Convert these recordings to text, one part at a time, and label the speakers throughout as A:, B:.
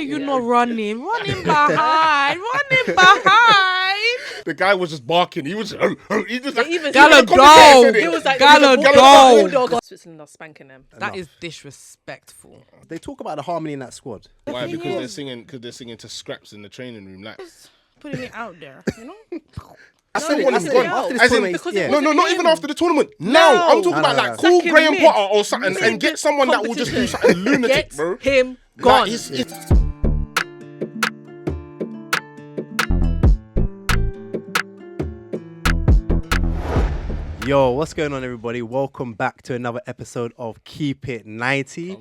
A: you not running? Running behind. Running behind.
B: The guy was just barking. He was just like,
A: Gala dog.
C: It was like
A: Gala dog.
C: Switzerland are spanking them.
A: That is disrespectful.
D: They talk about the harmony in that squad.
B: why? Because they're singing to scraps in the training room. Like,
A: Putting it out there, you know?
B: I still want him gone.
D: After this
B: As in,
D: tournament,
C: because
D: yeah.
C: it
B: no, not even after the tournament. Now I'm talking about like call
C: Sack him
B: Graham
C: mid.
B: Potter or something and get someone that will just do something lunatic,
C: Get
B: bro.
C: him
B: Like,
C: gone.
B: it's
D: Yo, what's going on, everybody? Welcome back to another episode of Keep It 90,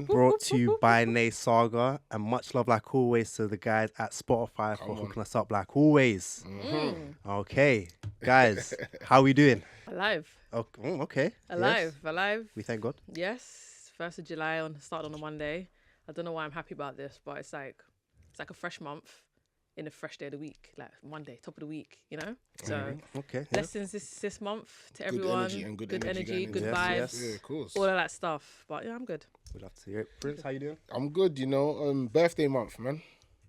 D: brought to you by NNESAGA, and much love, like always, to the guys at Spotify for hooking us up, like always. Okay, guys, how we doing?
C: Alive.
D: Okay.
C: Alive.
D: Yes.
C: Alive.
D: We thank God.
C: Yes. 1st of July started on a Monday. I don't know why I'm happy about this, but it's like a fresh month in a fresh day of the week, like Monday, top of the week, you know? So
D: Okay. Yeah.
C: blessings this month to everyone.
B: Good
C: good
B: energy,
C: good
D: Yes,
C: vibes.
D: yes.
B: Yeah, of course.
C: All of that stuff. But yeah, I'm good.
D: We'd love to hear it. Prince, how you doing?
B: I'm good, you know. Birthday month, man.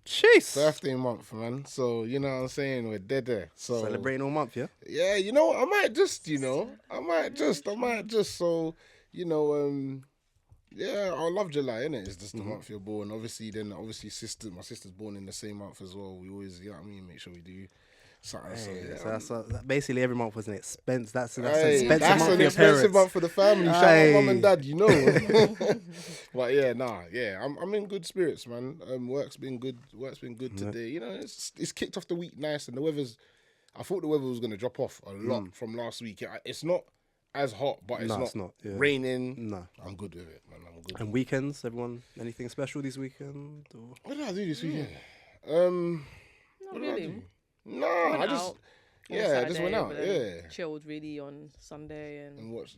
D: Jeez.
B: Birthday month, man. So you know what I'm saying, we're dead there. So
D: Celebrating all month, yeah?
B: yeah, you know, I might just. So you know, yeah, I love July, innit? It's just the month you're born. Obviously, my sister's born in the same month as well. We always, you know what I mean, make sure we do something. So,
D: Hey,
B: yeah,
D: so that's basically every month was an expense. That's an
B: Hey,
D: expensive
B: that's
D: month
B: an
D: for your
B: expensive
D: parents.
B: month for the family. Shout
D: Aye.
B: out mum and dad, you know. But yeah, I'm in good spirits, man. Work's been good today. You know, it's kicked off the week nice, and the weather's. I thought the weather was gonna drop off a lot from last week. It's not as hot, but it's not
D: yeah.
B: raining.
D: No.
B: I'm good with it, man. I'm good.
D: And weekends, everyone, anything special this weekend? Or?
B: What did I do this weekend?
C: Not
B: What did I
C: really.
B: do? No,
C: Went
B: I just
C: out on
B: I just went
C: Saturday,
B: out.
C: but then
B: Yeah.
C: chilled really on Sunday and
B: And watch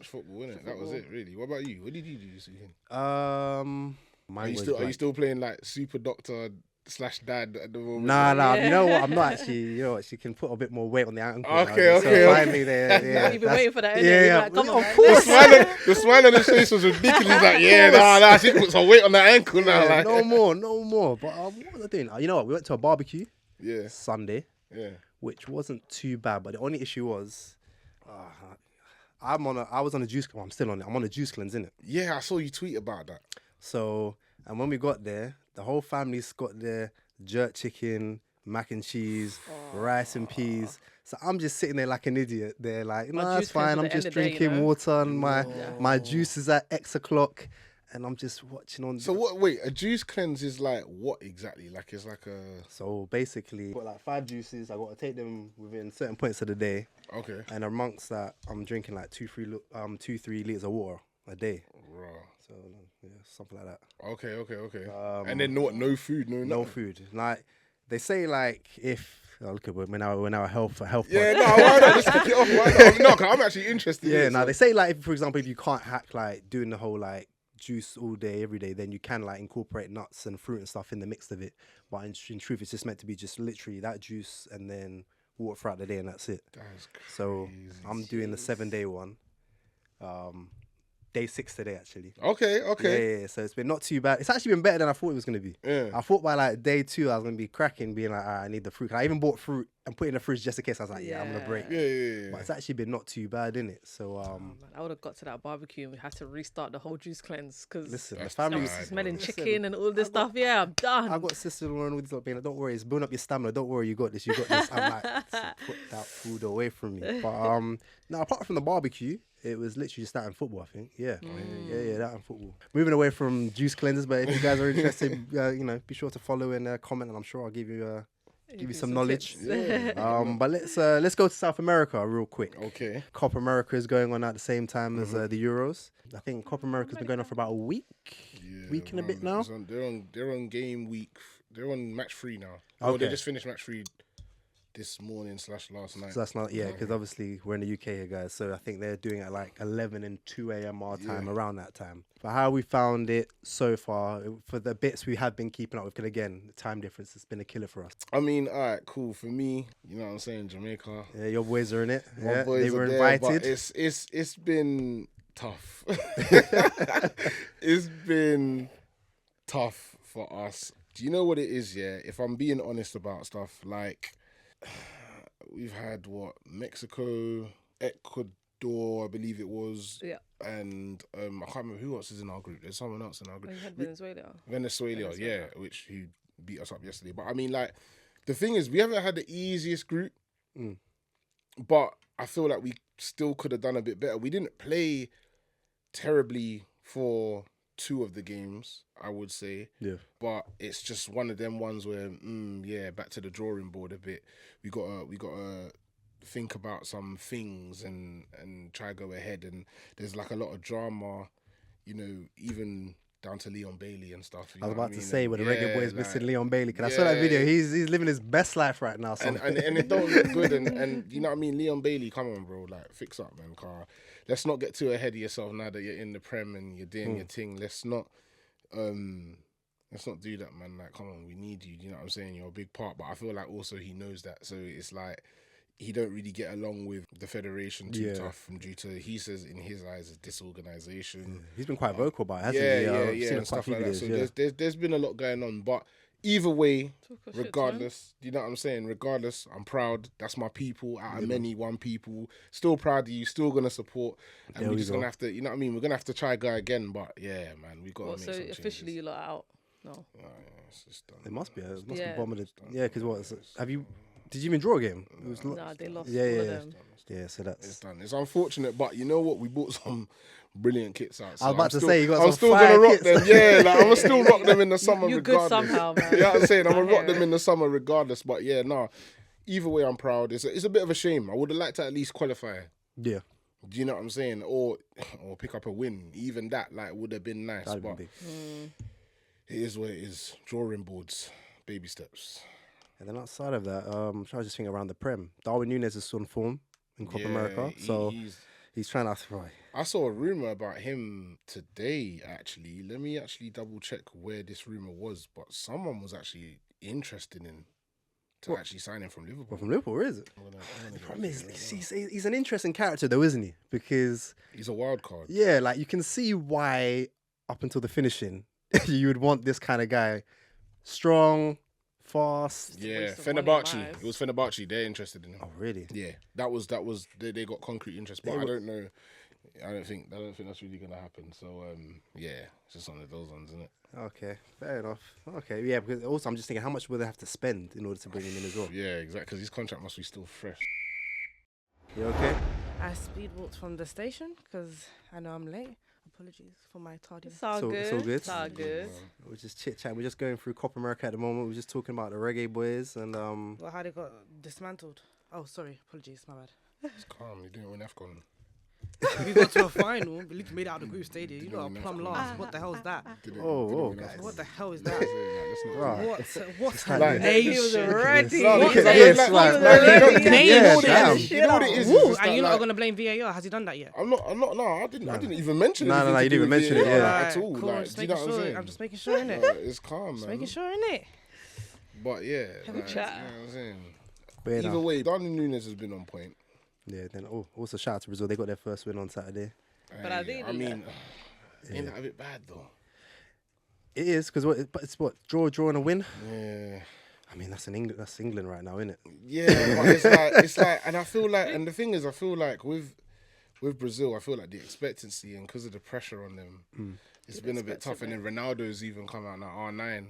B: football, innit? That was it, really. What about you? What did you do this weekend? Are
D: Mine
B: you
D: was
B: still playing like Super Doctor / Dad at the moment?
D: Nah.
C: Yeah.
D: You know what? I'm not actually. You know what? She can put a bit more weight on the ankle.
B: Okay.
D: So finally, there.
C: you've been waiting for that, innit?
D: Yeah,
C: You're like, come on,
D: of
C: man.
B: The smile on his face was ridiculous. He's like, nah, she puts her weight on that ankle now.
D: Yeah,
B: Like,
D: no more. But what was I doing? You know what? We went to a barbecue
B: yeah,
D: Sunday,
B: yeah.
D: which wasn't too bad. But the only issue was, I was on a juice. Well, I'm still on it. I'm on a juice cleanse, innit?
B: Yeah, I saw you tweet about that.
D: So, and when we got there, the whole family's got their jerk chicken, mac and cheese, rice and peas. So I'm just sitting there like an idiot. They're like,
C: My
D: no, that's
C: juice cleanse
D: fine.
C: at
D: I'm
C: the
D: just
C: end of the day,
D: drinking
C: you know?
D: water and my juice is at X o'clock. And I'm just watching on.
B: So what? Wait, a juice cleanse is like what exactly? Like it's like a
D: So basically, I've got like 5 juices. I got to take them within certain points of the day.
B: okay.
D: And amongst that, I'm drinking like 2-3 liters of water a day.
B: Raw.
D: So yeah, something like that.
B: Okay. And then no food, no
D: No
B: nothing.
D: food. Like they say, like if look at when our health
B: Yeah,
D: pod.
B: no, why not just kick it off? Why not? No, 'cause I'm actually interested.
D: Yeah,
B: in it,
D: no,
B: so-
D: they say like if, for example, if you can't hack like doing the whole like juice all day every day, then you can like incorporate nuts and fruit and stuff in the mix of it. But in truth, it's just meant to be just literally that juice and then water throughout the day, and that's it.
B: That's
D: So
B: crazy.
D: I'm doing the 7-day one. Day 6 today, actually.
B: Okay.
D: Yeah. So it's been not too bad. It's actually been better than I thought it was going to be.
B: Yeah.
D: I thought by like day 2, I was going to be cracking, being like, I need the fruit. I even bought fruit and put it in the fridge just in case. I was like, I'm going to break.
B: Yeah.
D: But it's actually been not too bad, innit? So,
C: Man, I would have got to that barbecue and we had to restart the whole juice cleanse because
D: listen, the
B: That's
D: family.
C: I'm
B: Listen,
C: smelling
D: listen,
C: chicken and all this stuff. Yeah, I'm done.
D: I got sister-in-law and all this, being like, don't worry, it's building up your stamina. Don't worry, you got this. I'm like, put that food away from me. But now apart from the barbecue, it was literally just that and football, I think. Yeah, that and football. Moving away from juice cleansers, but if you guys are interested, be sure to follow and comment, and I'm sure I'll give you some knowledge.
C: tips.
B: Yeah.
D: But let's go to South America real quick.
B: Okay.
D: Copa America is going on at the same time as the Euros. I think Copa America's been going on for about a week and a bit now.
B: They're on game week. They're on match 3 now. Oh, they
D: Okay.
B: just finished match 3 this morning / last night.
D: So that's not, because obviously we're in the UK here, guys. So I think they're doing it at like 11 and 2 a.m. our time, around that time. But how we found it so far, for the bits we have been keeping up with, because again, the time difference has been a killer for us.
B: I mean, all right, cool. For me, you know what I'm saying, Jamaica.
D: Yeah, your boys are in it.
B: My
D: Yeah,
B: boys
D: they were
B: are there,
D: invited.
B: but it's been tough. It's been tough for us. Do you know what it is? Yeah, if I'm being honest about stuff, like we've had Mexico, Ecuador, I believe it was.
C: Yeah.
B: And I can't remember who else is in our group. There's someone else in our group.
C: Oh, you had Venezuela.
B: Venezuela, yeah, which he beat us up yesterday. But I mean, like, the thing is, we haven't had the easiest group, but I feel like we still could have done a bit better. We didn't play terribly for 2 of the games, I would say.
D: Yeah.
B: But it's just one of them ones where, back to the drawing board a bit. We gotta think about some things and try go ahead. And there's like a lot of drama, you know, even down to Leon Bailey and stuff.
D: I was about to say, when the reggae boy is missing Leon Bailey, because I saw that video. He's living his best life right now. So.
B: And it don't look good. And you know what I mean? Leon Bailey, come on, bro. Like, fix up, man. Car. Let's not get too ahead of yourself now that you're in the Prem and you're doing your thing. Let's not do that, man. Like, come on, we need you. You know what I'm saying? You're a big part. But I feel like also he knows that. So it's like, he don't really get along with the federation too tough, due to, he says in his eyes, disorganization.
D: He's been quite vocal about it, hasn't he?
B: Yeah, and stuff like that. So there's been a lot going on, but either way, regardless, you know what I'm saying? Regardless, I'm proud. That's my people. Out of many, one people. Still proud of you. Still gonna support, and we're just gonna have to. You know what I mean? We're gonna have to try go again, but yeah, man, we got to make some changes.
C: So officially, you lot are out? No.
B: Yeah, it's just done.
D: It must be. It must be bottom of the. Yeah, because have you? Did you even draw a game? It was
C: nah, they lost all of them.
D: Yeah, so that's...
B: It's done. It's unfortunate, but you know what? We bought some brilliant kits out. So
D: I was about to say, you got some
B: I'm still going to rock
D: kits.
B: them. Yeah, like, I'm going to still rock them in the summer
C: You're
B: regardless.
C: good somehow, man.
B: You know what I'm saying? I'm going to rock them in the summer regardless. But yeah, nah. Either way, I'm proud. It's a bit of a shame. I would have liked to at least qualify.
D: Yeah.
B: Do you know what I'm saying? Or pick up a win. Even that, like, would have been nice.
D: That'd
B: but
D: been big.
B: it is what it is. Drawing boards. Baby steps.
D: And then outside of that, I'm trying to just think around the Prem. Darwin Núñez is still in form in Copa America, so he's trying to thrive.
B: I saw a rumor about him today, actually. Let me actually double check where this rumor was, but someone was actually interested in actually sign him from Liverpool.
D: Well, from Liverpool, where is it? The problem is, he's an interesting character though, isn't he? Because
B: he's a wild card.
D: Yeah, like you can see why up until the finishing, you would want this kind of guy. Strong, fast.
B: Yeah, Fenerbahce. It was Fenerbahce. They're interested in him.
D: Oh, really?
B: Yeah, that was. They got concrete interest, but I don't know. I don't think that's really gonna happen. So yeah, it's just one of those ones, isn't it?
D: Okay, fair enough. Okay, yeah, because also I'm just thinking, how much will they have to spend in order to bring him in as well?
B: Yeah, exactly. Because his contract must be still fresh.
D: You okay?
A: I speed walked from the station because I know I'm late. Apologies for my tardiness.
C: It's all good.
D: It's all good.
C: It's all good.
D: We're just chit-chatting. We're just going through Copa America at the moment. We're just talking about the reggae boys and
A: Well, how they got dismantled. Oh, sorry. Apologies. My bad.
B: It's calm. You're doing it with AFCON.
A: We got to a final. At least made it out of the group stadium. You know, plum last. What the hell is that?
D: guys.
A: What the hell is that?
D: Right.
A: What
B: Like,
C: He was ready.
B: You know what it is?
A: And you're not going to blame VAR. Has he done that yet?
B: I'm not. No, I didn't even mention it.
D: No, you didn't even mention it. Yeah,
B: at all.
A: Cool.
B: Like, do you know what I'm saying?
A: I'm just making sure, innit?
B: It's calm, man.
A: Making sure, innit?
B: But yeah,
C: Have a
B: like,
C: chat.
B: you know what I'm saying?
D: But
B: Either way, Darwin Núñez has been on point.
D: Yeah, then also shout out to Brazil. They got their first win on Saturday.
C: But I think
B: mean, ain't that a bit bad though?
D: It is because it's draw and a win.
B: Yeah.
D: I mean that's England right now, isn't it?
B: Yeah, but it's like, and I feel like, and the thing is, I feel like with Brazil, I feel like the expectancy and because of the pressure on them, it's been a bit tough. And then Ronaldo's even come out now. R9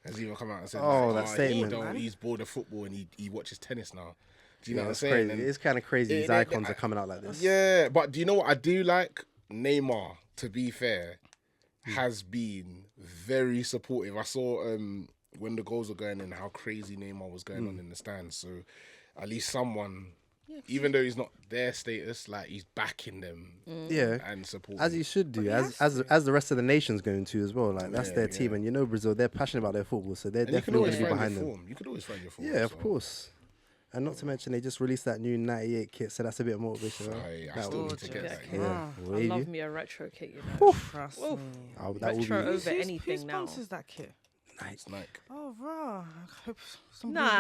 B: has even come out and said,
D: that statement.
B: He's bored of football and he watches tennis now. Do you know what I'm
D: it's
B: saying?
D: crazy. It's kind of crazy. These icons are coming out like this.
B: Yeah, but do you know what I do like? Neymar, to be fair, has been very supportive. I saw when the goals were going in, how crazy Neymar was going on in the stands. So at least someone, even though he's not their status, like he's backing them.
D: Yeah,
B: and supporting.
D: As he should do, as the rest of the nation's going to as well. Like that's their team, and you know Brazil, they're passionate about their football, so they're definitely going to be behind them.
B: You could always find your form.
D: Yeah, of course. And not to mention, they just released that new 98 kit, so that's a bit of motivation.
B: I still need to get that.
D: Yeah,
C: I love me a retro kit, you know.
A: Trust
C: Oof.
A: me.
D: That will
C: Retro
D: be
C: over
A: Who
C: anything now.
A: sponsors that kit?
B: It's Nike.
A: Oh, right. I hope somebody's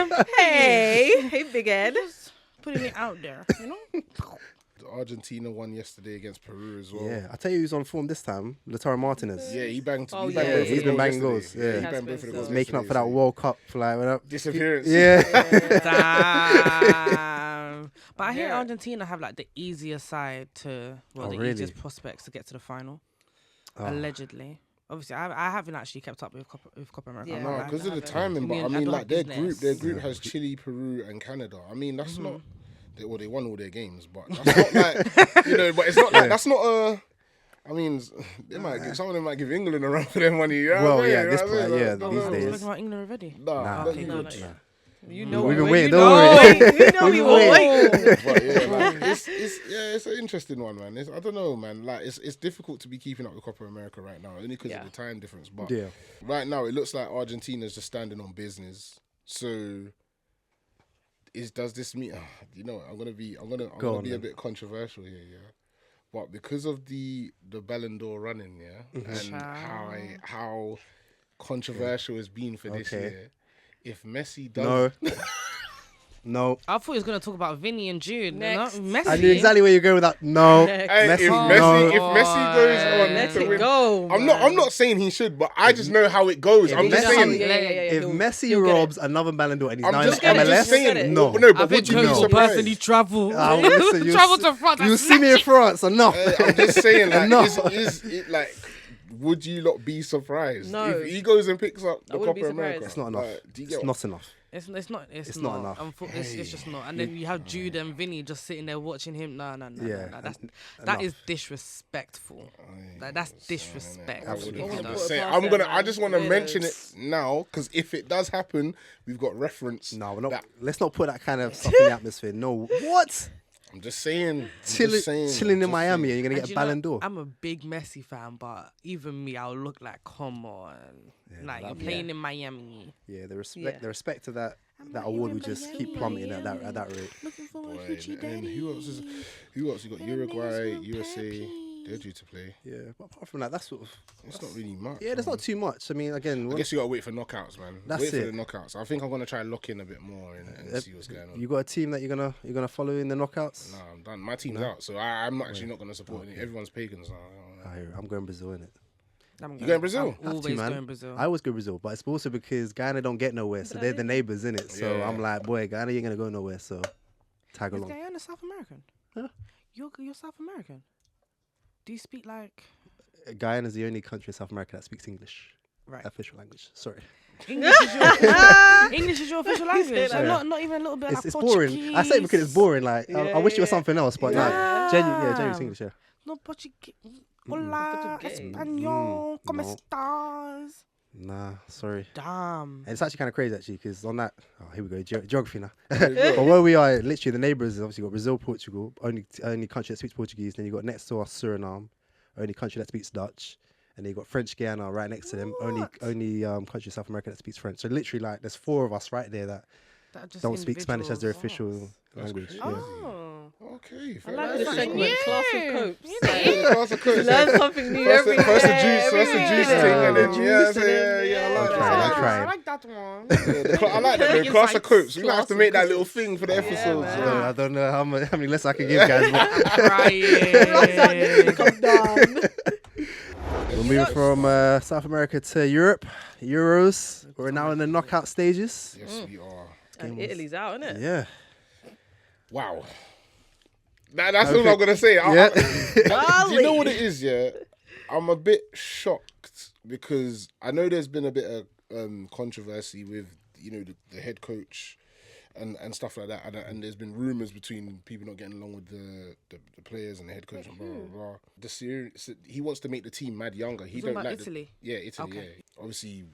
C: Nah. Hey, big Ed.
A: listening. Just putting it out there, you know?
B: Argentina won yesterday against Peru as well.
D: Yeah, I tell you who's on form this time. Lautaro Martinez.
B: Yeah, he banged.
C: Oh,
B: he
C: yeah.
B: banged both
D: He's
B: of the
D: been banging
B: yesterday.
D: goals, yeah.
B: he
D: He
C: has
B: banged
C: been
B: both of the
C: so-
B: goals.
D: Making up for that
B: yesterday,
D: World Cup, like whatever.
B: disappearance.
D: Yeah.
A: Damn. But I hear
C: Yeah.
A: Argentina have like the easier side to, well,
D: Oh,
A: the
D: really?
A: easiest prospects to get to the final,
D: Oh.
A: allegedly. Obviously, I haven't actually kept up with Copa America.
C: Yeah.
A: I'm
B: No,
A: not
B: because
A: lying.
B: of the timing. But I
A: I
B: mean,
A: don't
B: like
A: have
B: their
A: business.
B: group has Chile, Peru, and Canada. I mean, that's not. They won all their games, but that's not like But it's not like that's not a. I mean, some of them might give England a run for their money. You know
D: Well,
B: what I mean?
D: yeah,
B: You
D: this
B: know what I
D: part,
B: mean?
D: yeah,
B: Like,
A: Oh,
D: these
A: we're
D: days.
A: talking about England already.
B: Nah,
A: Okay,
C: No,
A: good.
C: no.
D: Nah.
C: You know
D: We've been
C: when
D: waiting,
C: you
D: don't
C: know.
D: worry.
C: You know
D: We've
C: we
D: been
C: were
D: waiting.
C: waiting.
B: But yeah, like it's an interesting one, man. I don't know, man. Like it's difficult to be keeping up with Copa America right now, only because
C: Yeah.
B: of the time difference. But
D: Yeah.
B: right now, it looks like Argentina's just standing on business. So, does this mean? I'm gonna be
D: Go on,
B: be a
D: then.
B: bit controversial here, yeah. But because of the Ballon d'Or running, yeah, and how controversial it's been for this
D: Okay.
B: year, if Messi does,
D: No.
A: I thought he was going to talk about Vinny and Jude.
C: Next.
A: Messi.
D: I knew exactly where you're going with that. No.
C: Next.
B: Hey,
D: Messi,
B: if
D: no.
B: Messi goes on
C: Let
B: to
C: it
B: win,
C: go.
B: I'm not saying he should, but I just know how it goes.
D: If
B: I'm just
D: Messi-
B: saying.
D: If
C: He'll
D: Messi
C: get it.
D: robs another Ballon d'Or and he's
B: I'm
D: now
B: just,
D: in
B: I'm
D: MLS,
B: just saying.
C: it.
B: No,
A: I
B: but would
A: think
B: you be
A: Kurt will
B: surprised?
A: personally travel.
D: Listen,
A: Travel to France.
D: You see me in France enough.
B: I'm just saying, like,
D: Enough.
B: is it like? Would you lot be surprised
C: No.
B: if he goes and picks up the
C: I wouldn't be
B: Copa America?
C: surprised.
D: It's not enough.
B: Like, do you
D: It's
B: get
D: not enough.
A: It's not.
D: It's not enough.
A: It's just not. And then you have Jude and Vinny just sitting there watching him. No.
D: Yeah,
A: That
D: enough.
A: is disrespectful. That's disrespect.
B: I wouldn't.
C: I wouldn't
B: I'm
C: put
B: just
C: it
B: saying.
C: past them,
B: I
C: man.
B: just want to
C: Yeah,
B: mention it
C: it's-
B: now because if it does happen, we've got reference.
D: No, we're not.
B: that-
D: Let's not put that kind of stuff in the atmosphere. No. What?
B: I'm just saying.
D: Chilling in Miami and you're going to
A: And
D: get a
A: you know,
D: Ballon d'Or.
A: I'm a big Messi fan, but even me, I'll look like, come on, like you're playing in Miami.
D: Yeah, the respect,
C: Yeah.
D: the respect to that award will just keep plummeting at that rate.
A: Looking for my
B: Boy,
A: hoochie
B: and
A: daddy.
B: who else? You got Uruguay, USA. They're due to play.
D: Yeah, but apart from that, that's sort of.
B: It's not really much.
D: Yeah, there's
B: man.
D: not too much. I mean, again,
B: I guess you gotta wait for knockouts, man.
D: That's
B: wait for
D: it.
B: the knockouts. I think I'm gonna try and lock in a bit more and see what's going on.
D: you got a team that you're gonna follow in the knockouts.
B: Nah, I'm done. My team's out, so I'm actually not gonna support any. Everyone's pagans now.
D: I'm going Brazil in it.
B: You going Brazil?
A: I'm always
D: man.
A: going Brazil.
D: I always go Brazil, but it's also because Ghana don't get nowhere, so they're the neighbors in it. So
B: Yeah.
D: I'm like, boy, Ghana ain't gonna go nowhere. So tag
A: Is
D: along.
A: Guyana South American?
D: Huh?
A: You're South American. Do you speak like
D: Guyana is the only country in South America that speaks English,
A: right?
D: official language. Sorry,
A: English is your English is your official language.
C: that.
A: Not even a little bit like
D: it's boring. I say it because it's boring. Like I wish it was
C: Yeah.
D: something else, but
A: Yeah.
D: genuinely it's English. Yeah.
A: No Portuguese. Hola,
C: Portuguese.
A: español, ¿cómo
D: No.
A: estás?
D: Nah, sorry.
A: Damn.
D: And it's actually kind of crazy actually because on that, here we go, geography now. But where we are, literally the neighbours is obviously got Brazil, Portugal, only country that speaks Portuguese. Then you got next to us Suriname, only country that speaks Dutch, and then you got French Guiana right next to them, only country in South America that speaks French. So literally like there's 4 of us right there that
A: That just
D: don't speak Spanish as their
A: individuals.
D: official language.
B: crazy.
D: Yeah.
A: Oh.
B: Okay,
C: I
B: fair
C: like
B: enough.
C: this segment, class of copes.
B: Class of course.
C: Learn something new
B: First
C: every
B: the
C: day,
B: juice,
C: every
B: first the juice
C: day.
B: thing, and then
C: The
B: yeah,
C: juice
B: so
C: and
B: yeah,
C: then-
B: yeah, I like
D: I'm
B: that.
D: trying.
A: I like that one.
B: I like that. The class of copes. We might have to
C: Class
B: make
C: of
B: that little thing for the episodes.
C: man.
B: yeah.
D: I don't know how many less I can give guys. But
A: Crying.
C: Come down.
D: we're moving from South America to Europe, Euros. We're now in the knockout stages.
B: Yes, we are.
C: And Italy's out, isn't it?
D: Yeah.
B: Wow. That's all I'm gonna say.
D: Yeah.
B: Do you know what it is? Yeah, I'm a bit shocked because I know there's been a bit of controversy with the head coach and stuff like that, and there's been rumors between people not getting along with the players and the head coach and blah blah blah. He wants to make the team mad younger. He
A: talking
B: don't
A: about
B: like
A: Italy?
B: Italy.
A: Okay.
B: Yeah, obviously.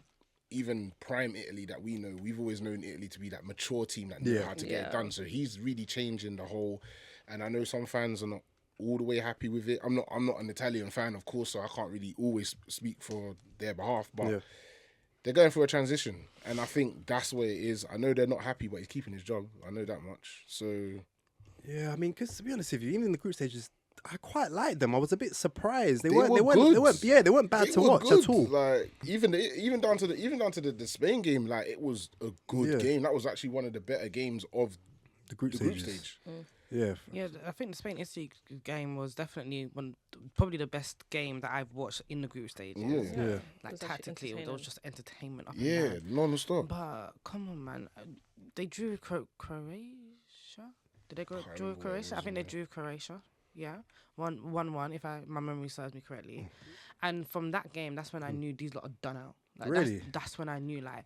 B: Even prime Italy that we know, we've always known Italy to be that mature team that know how to get it done. So he's really changing the whole. And I know some fans are not all the way happy with it. I'm not an Italian fan, of course, so I can't really always speak for their behalf. But they're going through a transition, and I think that's where it is. I know they're not happy, but he's keeping his job. I know that much. So
D: Yeah, I mean, because to be honest with you, even in the group stages, I quite liked them. I was a bit surprised. They
B: were
D: weren't bad
B: they
D: to
B: were
D: watch
B: good.
D: at all.
B: Like even down to the Spain game, like it was a good game. That was actually one of the better games of
D: The group
B: the group
D: stages.
B: stage.
D: Yeah.
A: Yeah, I think the Spain-Italy game was definitely probably the best game that I've watched in the group stages.
B: Yeah.
D: Yeah.
C: It
A: Like
C: was actually
A: tactically, it was
C: entertaining.
A: just entertainment up
B: Yeah,
A: and down.
B: non-stop.
A: But come on, man, they drew with Croatia. Did they
B: Can't
A: draw with
B: remember what it
A: Croatia? I
B: was,
A: think they
B: man.
A: drew with Croatia. Yeah, 1-1. If my memory serves me correctly. And from that game, that's when I knew these lot are done out. Like,
D: Really?
A: That's when I knew, like,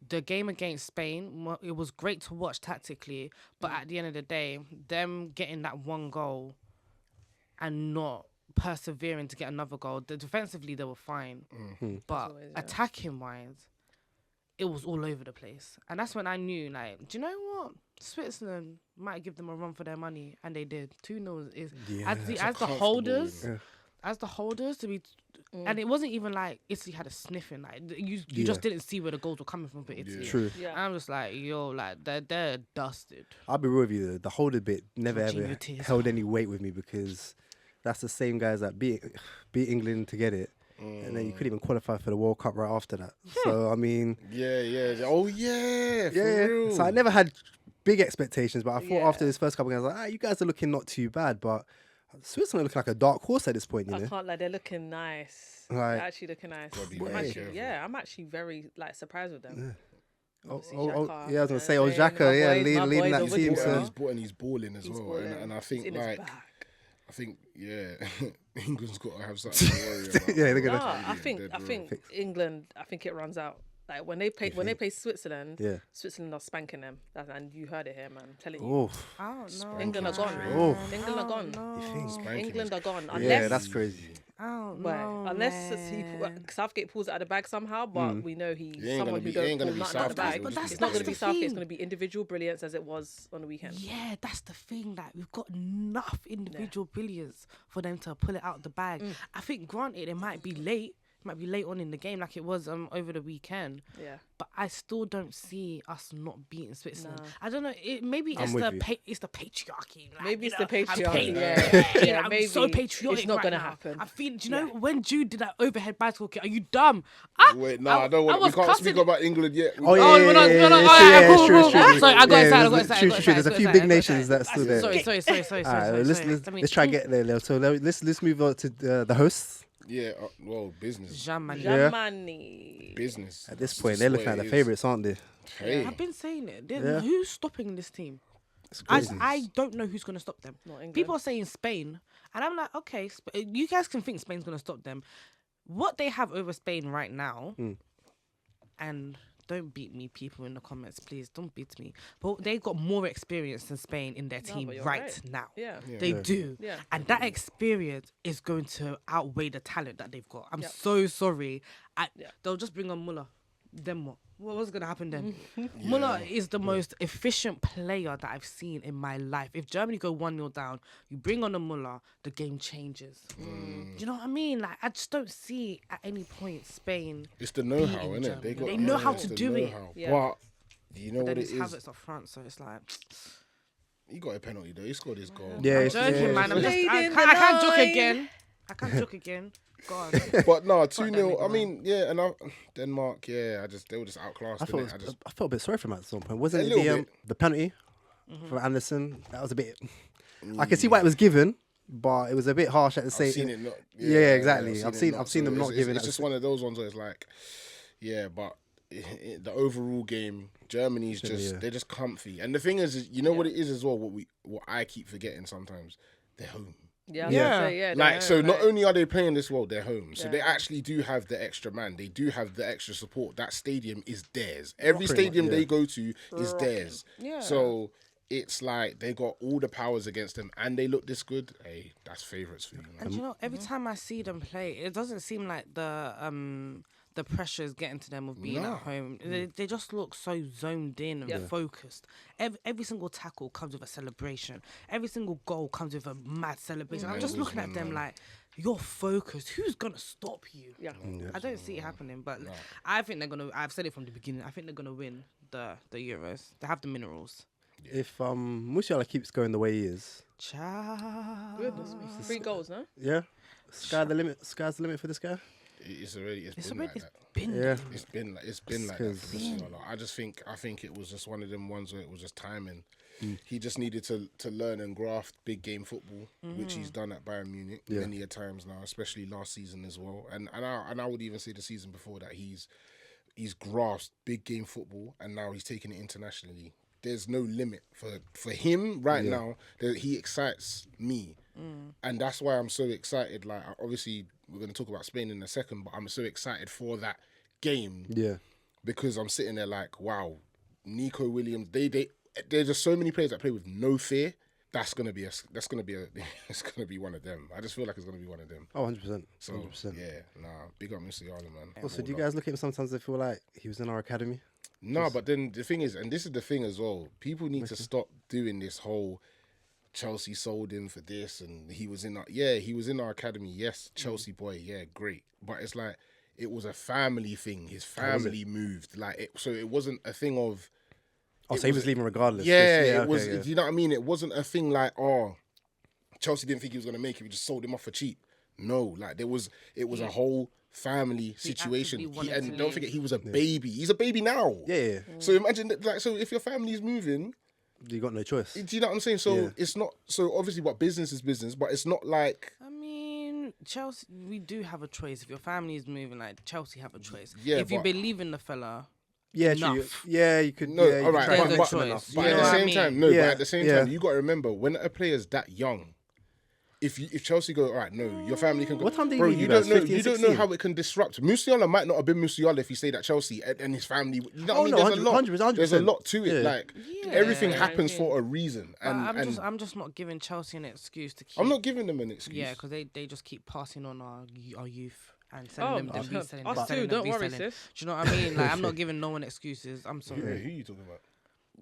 A: the game against Spain, it was great to watch tactically, but at the end of the day, them getting that one goal and not persevering to get another goal, defensively they were fine, but
C: always, yeah.
A: attacking wise, it was all over the place. And that's when I knew, like, do you know what? Switzerland might give them a run for their money, and they did. 2-0 is
D: Yeah.
A: as the
B: comfortable
A: holders.
B: win.
D: Yeah.
A: As the holders to be, and it wasn't even like Italy had a sniffing. Like you
D: Yeah.
A: just didn't see where the goals were coming from for Italy.
B: Yeah.
D: True.
A: And I'm just like, yo, like they're dusted.
D: I'll be real with you. The holder bit never
A: Georgina
D: ever
A: tears.
D: held any weight with me because that's the same guys that beat England to get it, and then you couldn't even qualify for the World Cup right after that. So I mean,
B: Yeah. Oh yeah. For
D: yeah.
B: real.
D: So I never had big expectations, but I thought
C: Yeah.
D: after this first couple games, I was like, you guys are looking not too bad, but Switzerland looking like a dark horse at this point, you
C: I
D: know.
C: can't lie, they're looking nice.
D: Right.
C: They're actually looking nice.
B: Gotta be
C: I'm
B: very
C: actually,
B: careful.
C: I'm actually very like surprised with them. Obviously,
D: Yeah, I was
C: Xhaka,
D: gonna say, oh,
C: Zane,
D: Xhaka,
C: my
D: yeah,
C: boys, my
D: leading
C: boys
D: that
C: over
D: team.
C: there.
D: So
B: And he's balling as
C: He's
B: well,
C: balling.
B: and I
C: He's
B: think
C: in his
B: like
C: bag.
B: I think England's got to have something to worry about.
D: Yeah, they're gonna-
C: No,
B: Really
C: I think
B: dead wrong.
C: England. I think it runs out. Like when they play Switzerland,
D: yeah.
C: Switzerland are spanking them. And you heard it here, man. I'm telling you.
D: Oh,
A: I don't know.
B: Spanking
C: England are gone.
D: Oh.
C: England are gone.
D: you think?
B: Spanking
C: England
B: is
C: are gone.
B: crazy.
C: Unless
D: Yeah, that's crazy.
A: I don't
C: Right.
A: know,
C: Unless
A: man.
C: Southgate pulls it out of the bag somehow, but we know he's
B: He ain't
C: someone
B: gonna
C: who
B: be-
C: don't
B: he ain't gonna
C: pull
B: be
C: nothing out of the
B: Southgate,
C: bag.
B: but that's-
C: It's not going to
A: that's
C: be
A: the
C: Southgate. It's
A: thing.
C: going to be individual brilliance as it was on the weekend.
A: Yeah, that's the thing. Like we've got enough individual brilliance for them to pull it out the bag. I think, granted, it might be late. It might be late on in the game, like it was over the weekend.
C: Yeah.
A: But I still don't see us not beating Switzerland.
C: No.
A: I don't know. Maybe
D: I'm
A: it's
D: with
A: the
D: you.
A: it's the patriarchy. Like,
C: Maybe
A: you
C: it's
A: know,
C: the
A: I'm
C: patriarchy,
A: patriotic.
C: yeah.
A: I'm
C: Maybe
A: so patriotic.
C: it's not
A: right
C: gonna
A: now.
C: happen.
A: I feel. Do you know when Jude did that overhead bicycle kick? Are you dumb?
B: Wait, no, I don't want. We
A: was
B: can't speak
A: cussing-
B: about England yet.
D: Oh yeah,
A: Oh,
D: yeah,
A: we're not-
D: yeah,
A: we're not-
D: yeah,
A: oh, yeah,
D: yeah,
A: cool,
D: true,
A: cool,
D: true.
A: cool. Sorry, I got
D: Yeah,
A: excited, I got
D: there's-
A: excited,
D: true,
A: I got
D: true, There's a
A: excited,
D: few
A: I
D: big
A: got
D: nations
A: excited.
D: that's still there.
A: Sorry.
D: Alright, let's try to get there. So let's move on to the hosts.
B: Yeah, well, business.
A: Germany.
D: Yeah.
C: Germany.
B: Business.
D: At this
B: It's
D: point,
B: just
D: they're
B: the
D: looking
B: way
D: like
B: it
D: the
B: is.
D: favourites, aren't they?
B: Hey,
A: I've been saying it.
D: Yeah.
A: Who's stopping this team?
D: It's
A: I
D: crazy.
A: don't know who's going to stop them.
C: Not England.
A: People are saying Spain, and I'm like, okay, you guys can think Spain's going to stop them. What they have over Spain right now, and don't beat me, people in the comments, please. Don't beat me. But they've got more experience than Spain in their team
C: but you're
A: right
C: right.
A: now.
C: Yeah.
A: They do.
C: Yeah.
A: And that experience is going to outweigh the talent that they've got. I'm
C: Yep.
A: so sorry.
C: Yeah.
A: They'll just bring on Muller. Then what? What's going to happen then? Muller is the most efficient player that I've seen in my life. If Germany go 1-0 down, you bring on a Muller, the game changes. Do you know what I mean? Like, I just don't see at any point Spain.
B: it's the know-how,
A: beating
B: isn't it?
A: Germany. They know how
B: it's
A: to
B: the
A: do it.
B: know-how.
C: Yeah.
B: But you know
A: But
B: what
A: then
B: it
A: it's
B: is?
A: Havertz up front, so it's like,
B: He got a penalty though. He scored his goal.
D: Yeah,
A: I'm
D: it's-
A: joking,
D: yeah,
A: man. I'm just,
C: Played
A: I
C: in
A: can't,
C: the
A: I can't joke
C: line.
A: again. I can't joke again. God.
B: But no,
A: that
B: 2-0.
A: nigga,
B: I
A: man.
B: mean, yeah, and Denmark, yeah, they were just outclassed.
D: I
B: innit?
D: felt a bit sorry for him at some point. Wasn't
B: A
D: it
B: little bit.
D: the penalty for Anderson? That was a bit. I can see why it was given, but it was a bit harsh at the
B: I've
D: same.
B: seen it not.
D: Yeah, exactly. I've
B: it
D: seen
B: not.
D: them
B: So
D: not giving.
B: It's just one of those ones where it's like, yeah, but the overall game, Germany's just they're just comfy. And the thing is you know what it is as well. What I keep forgetting sometimes, they're home.
C: Yeah.
A: Yeah.
C: Yeah.
B: Like, so not only are they playing this well, they're home. So
C: Yeah.
B: they actually do have the extra man. They do have the extra support. That stadium is theirs. Every
D: Pretty
B: stadium
D: much, yeah.
B: they go to is theirs.
A: Yeah.
B: So it's like they got all the powers against them and they look this good. Hey, that's favourites for you, man.
A: And you know, every time I see them play, it doesn't seem like the pressure is getting to them of being
B: No.
A: at home. They just look so zoned in and focused. Every single tackle comes with a celebration. Every single goal comes with a mad celebration. I'm just looking at them like, you're focused. Who's gonna stop you?
C: Yeah.
A: I don't see it happening, but I think they're gonna. I've said it from the beginning. I think they're gonna win the Euros. They have the minerals.
D: If Musiala keeps going the way he is,
A: Ciao.
C: Goodness me. 3 goals, no?
D: yeah, sky's the limit for this guy.
B: It's already
A: It's
B: been
A: already
B: like that.
A: been
D: Yeah.
A: there.
B: It's been like that for Musiala. I think it was just one of them ones where it was just timing. He just needed to learn and graft big game football, which he's done at Bayern Munich many a times now, especially last season as well. And I would even say the season before that he's grasped big game football, and now he's taking it internationally. There's no limit for him right now. He excites me, and that's why I'm so excited. Like, obviously, we're going to talk about Spain in a second, but I'm so excited for that game.
D: Yeah.
B: Because I'm sitting there like, wow, Nico Williams. There's just so many players that play with no fear. It's gonna be one of them. I just feel like it's gonna be one of them.
D: Oh, 100%.
B: So
D: 100%.
B: yeah, big up Musiala, man.
D: Also, do you guys look at him sometimes and feel like he was in our academy?
B: No, but then the thing is, and this is the thing as well, people need to stop doing this whole Chelsea sold him for this and he was in our academy. Yes, Chelsea boy, yeah, great. But it's like, it was a family thing. His family moved. So it wasn't a thing of...
D: Oh, so he was leaving regardless.
B: Yeah, it was.
D: Okay,
B: Do you know what I mean? It wasn't a thing like, oh, Chelsea didn't think he was going to make it. We just sold him off for cheap. No, like it was a whole family situation. And don't forget, he was a baby. He's a baby now.
D: Yeah.
B: So imagine that, like, so if your family's moving,
D: You got no choice.
B: do you know what I'm saying? So it's not, so obviously what business is business, but it's not like...
A: I mean, Chelsea, we do have a choice. If your family is moving, like, Chelsea have a choice.
B: Yeah,
A: if you
B: but-
A: believe in the fella,
D: Yeah,
A: enough.
D: true. Yeah, you could.
B: No,
D: yeah, you
B: all
D: could
B: right,
D: try
A: There's
D: to
A: a
B: but,
D: convince them
A: choice.
D: enough.
B: but
A: You
B: at
A: know
B: the
A: what I
B: same
A: mean?
B: time, no,
D: Yeah,
B: but at the same
D: yeah.
B: time, you got to remember, when a player's that young, if Chelsea go, all right, no, your family can go.
D: What time did he
B: Bro,
D: leave
B: you
D: you guys?
B: don't know,
D: 15,
B: you don't know
D: 16?
B: how it can disrupt. Musiala might not have been Musiala if he stayed at Chelsea and his family. You know what
D: Oh,
B: I mean?
D: no,
B: There's
D: 100%,
B: a lot.
D: 100%.
B: There's a lot to it.
D: Yeah.
B: Like
A: Yeah.
B: everything
A: Yeah.
B: happens for a reason,
A: But
B: and
A: I'm just not giving Chelsea an excuse to keep.
B: I'm not giving them an excuse.
A: Yeah, because they just keep passing on our youth and selling them, then reselling,
C: us
A: then selling
C: too,
A: them,
C: don't worry,
A: reselling.
C: sis.
A: Do you know what I mean? Like, I'm not giving no one excuses. I'm
B: Yeah,
A: sorry.
B: who you talking about?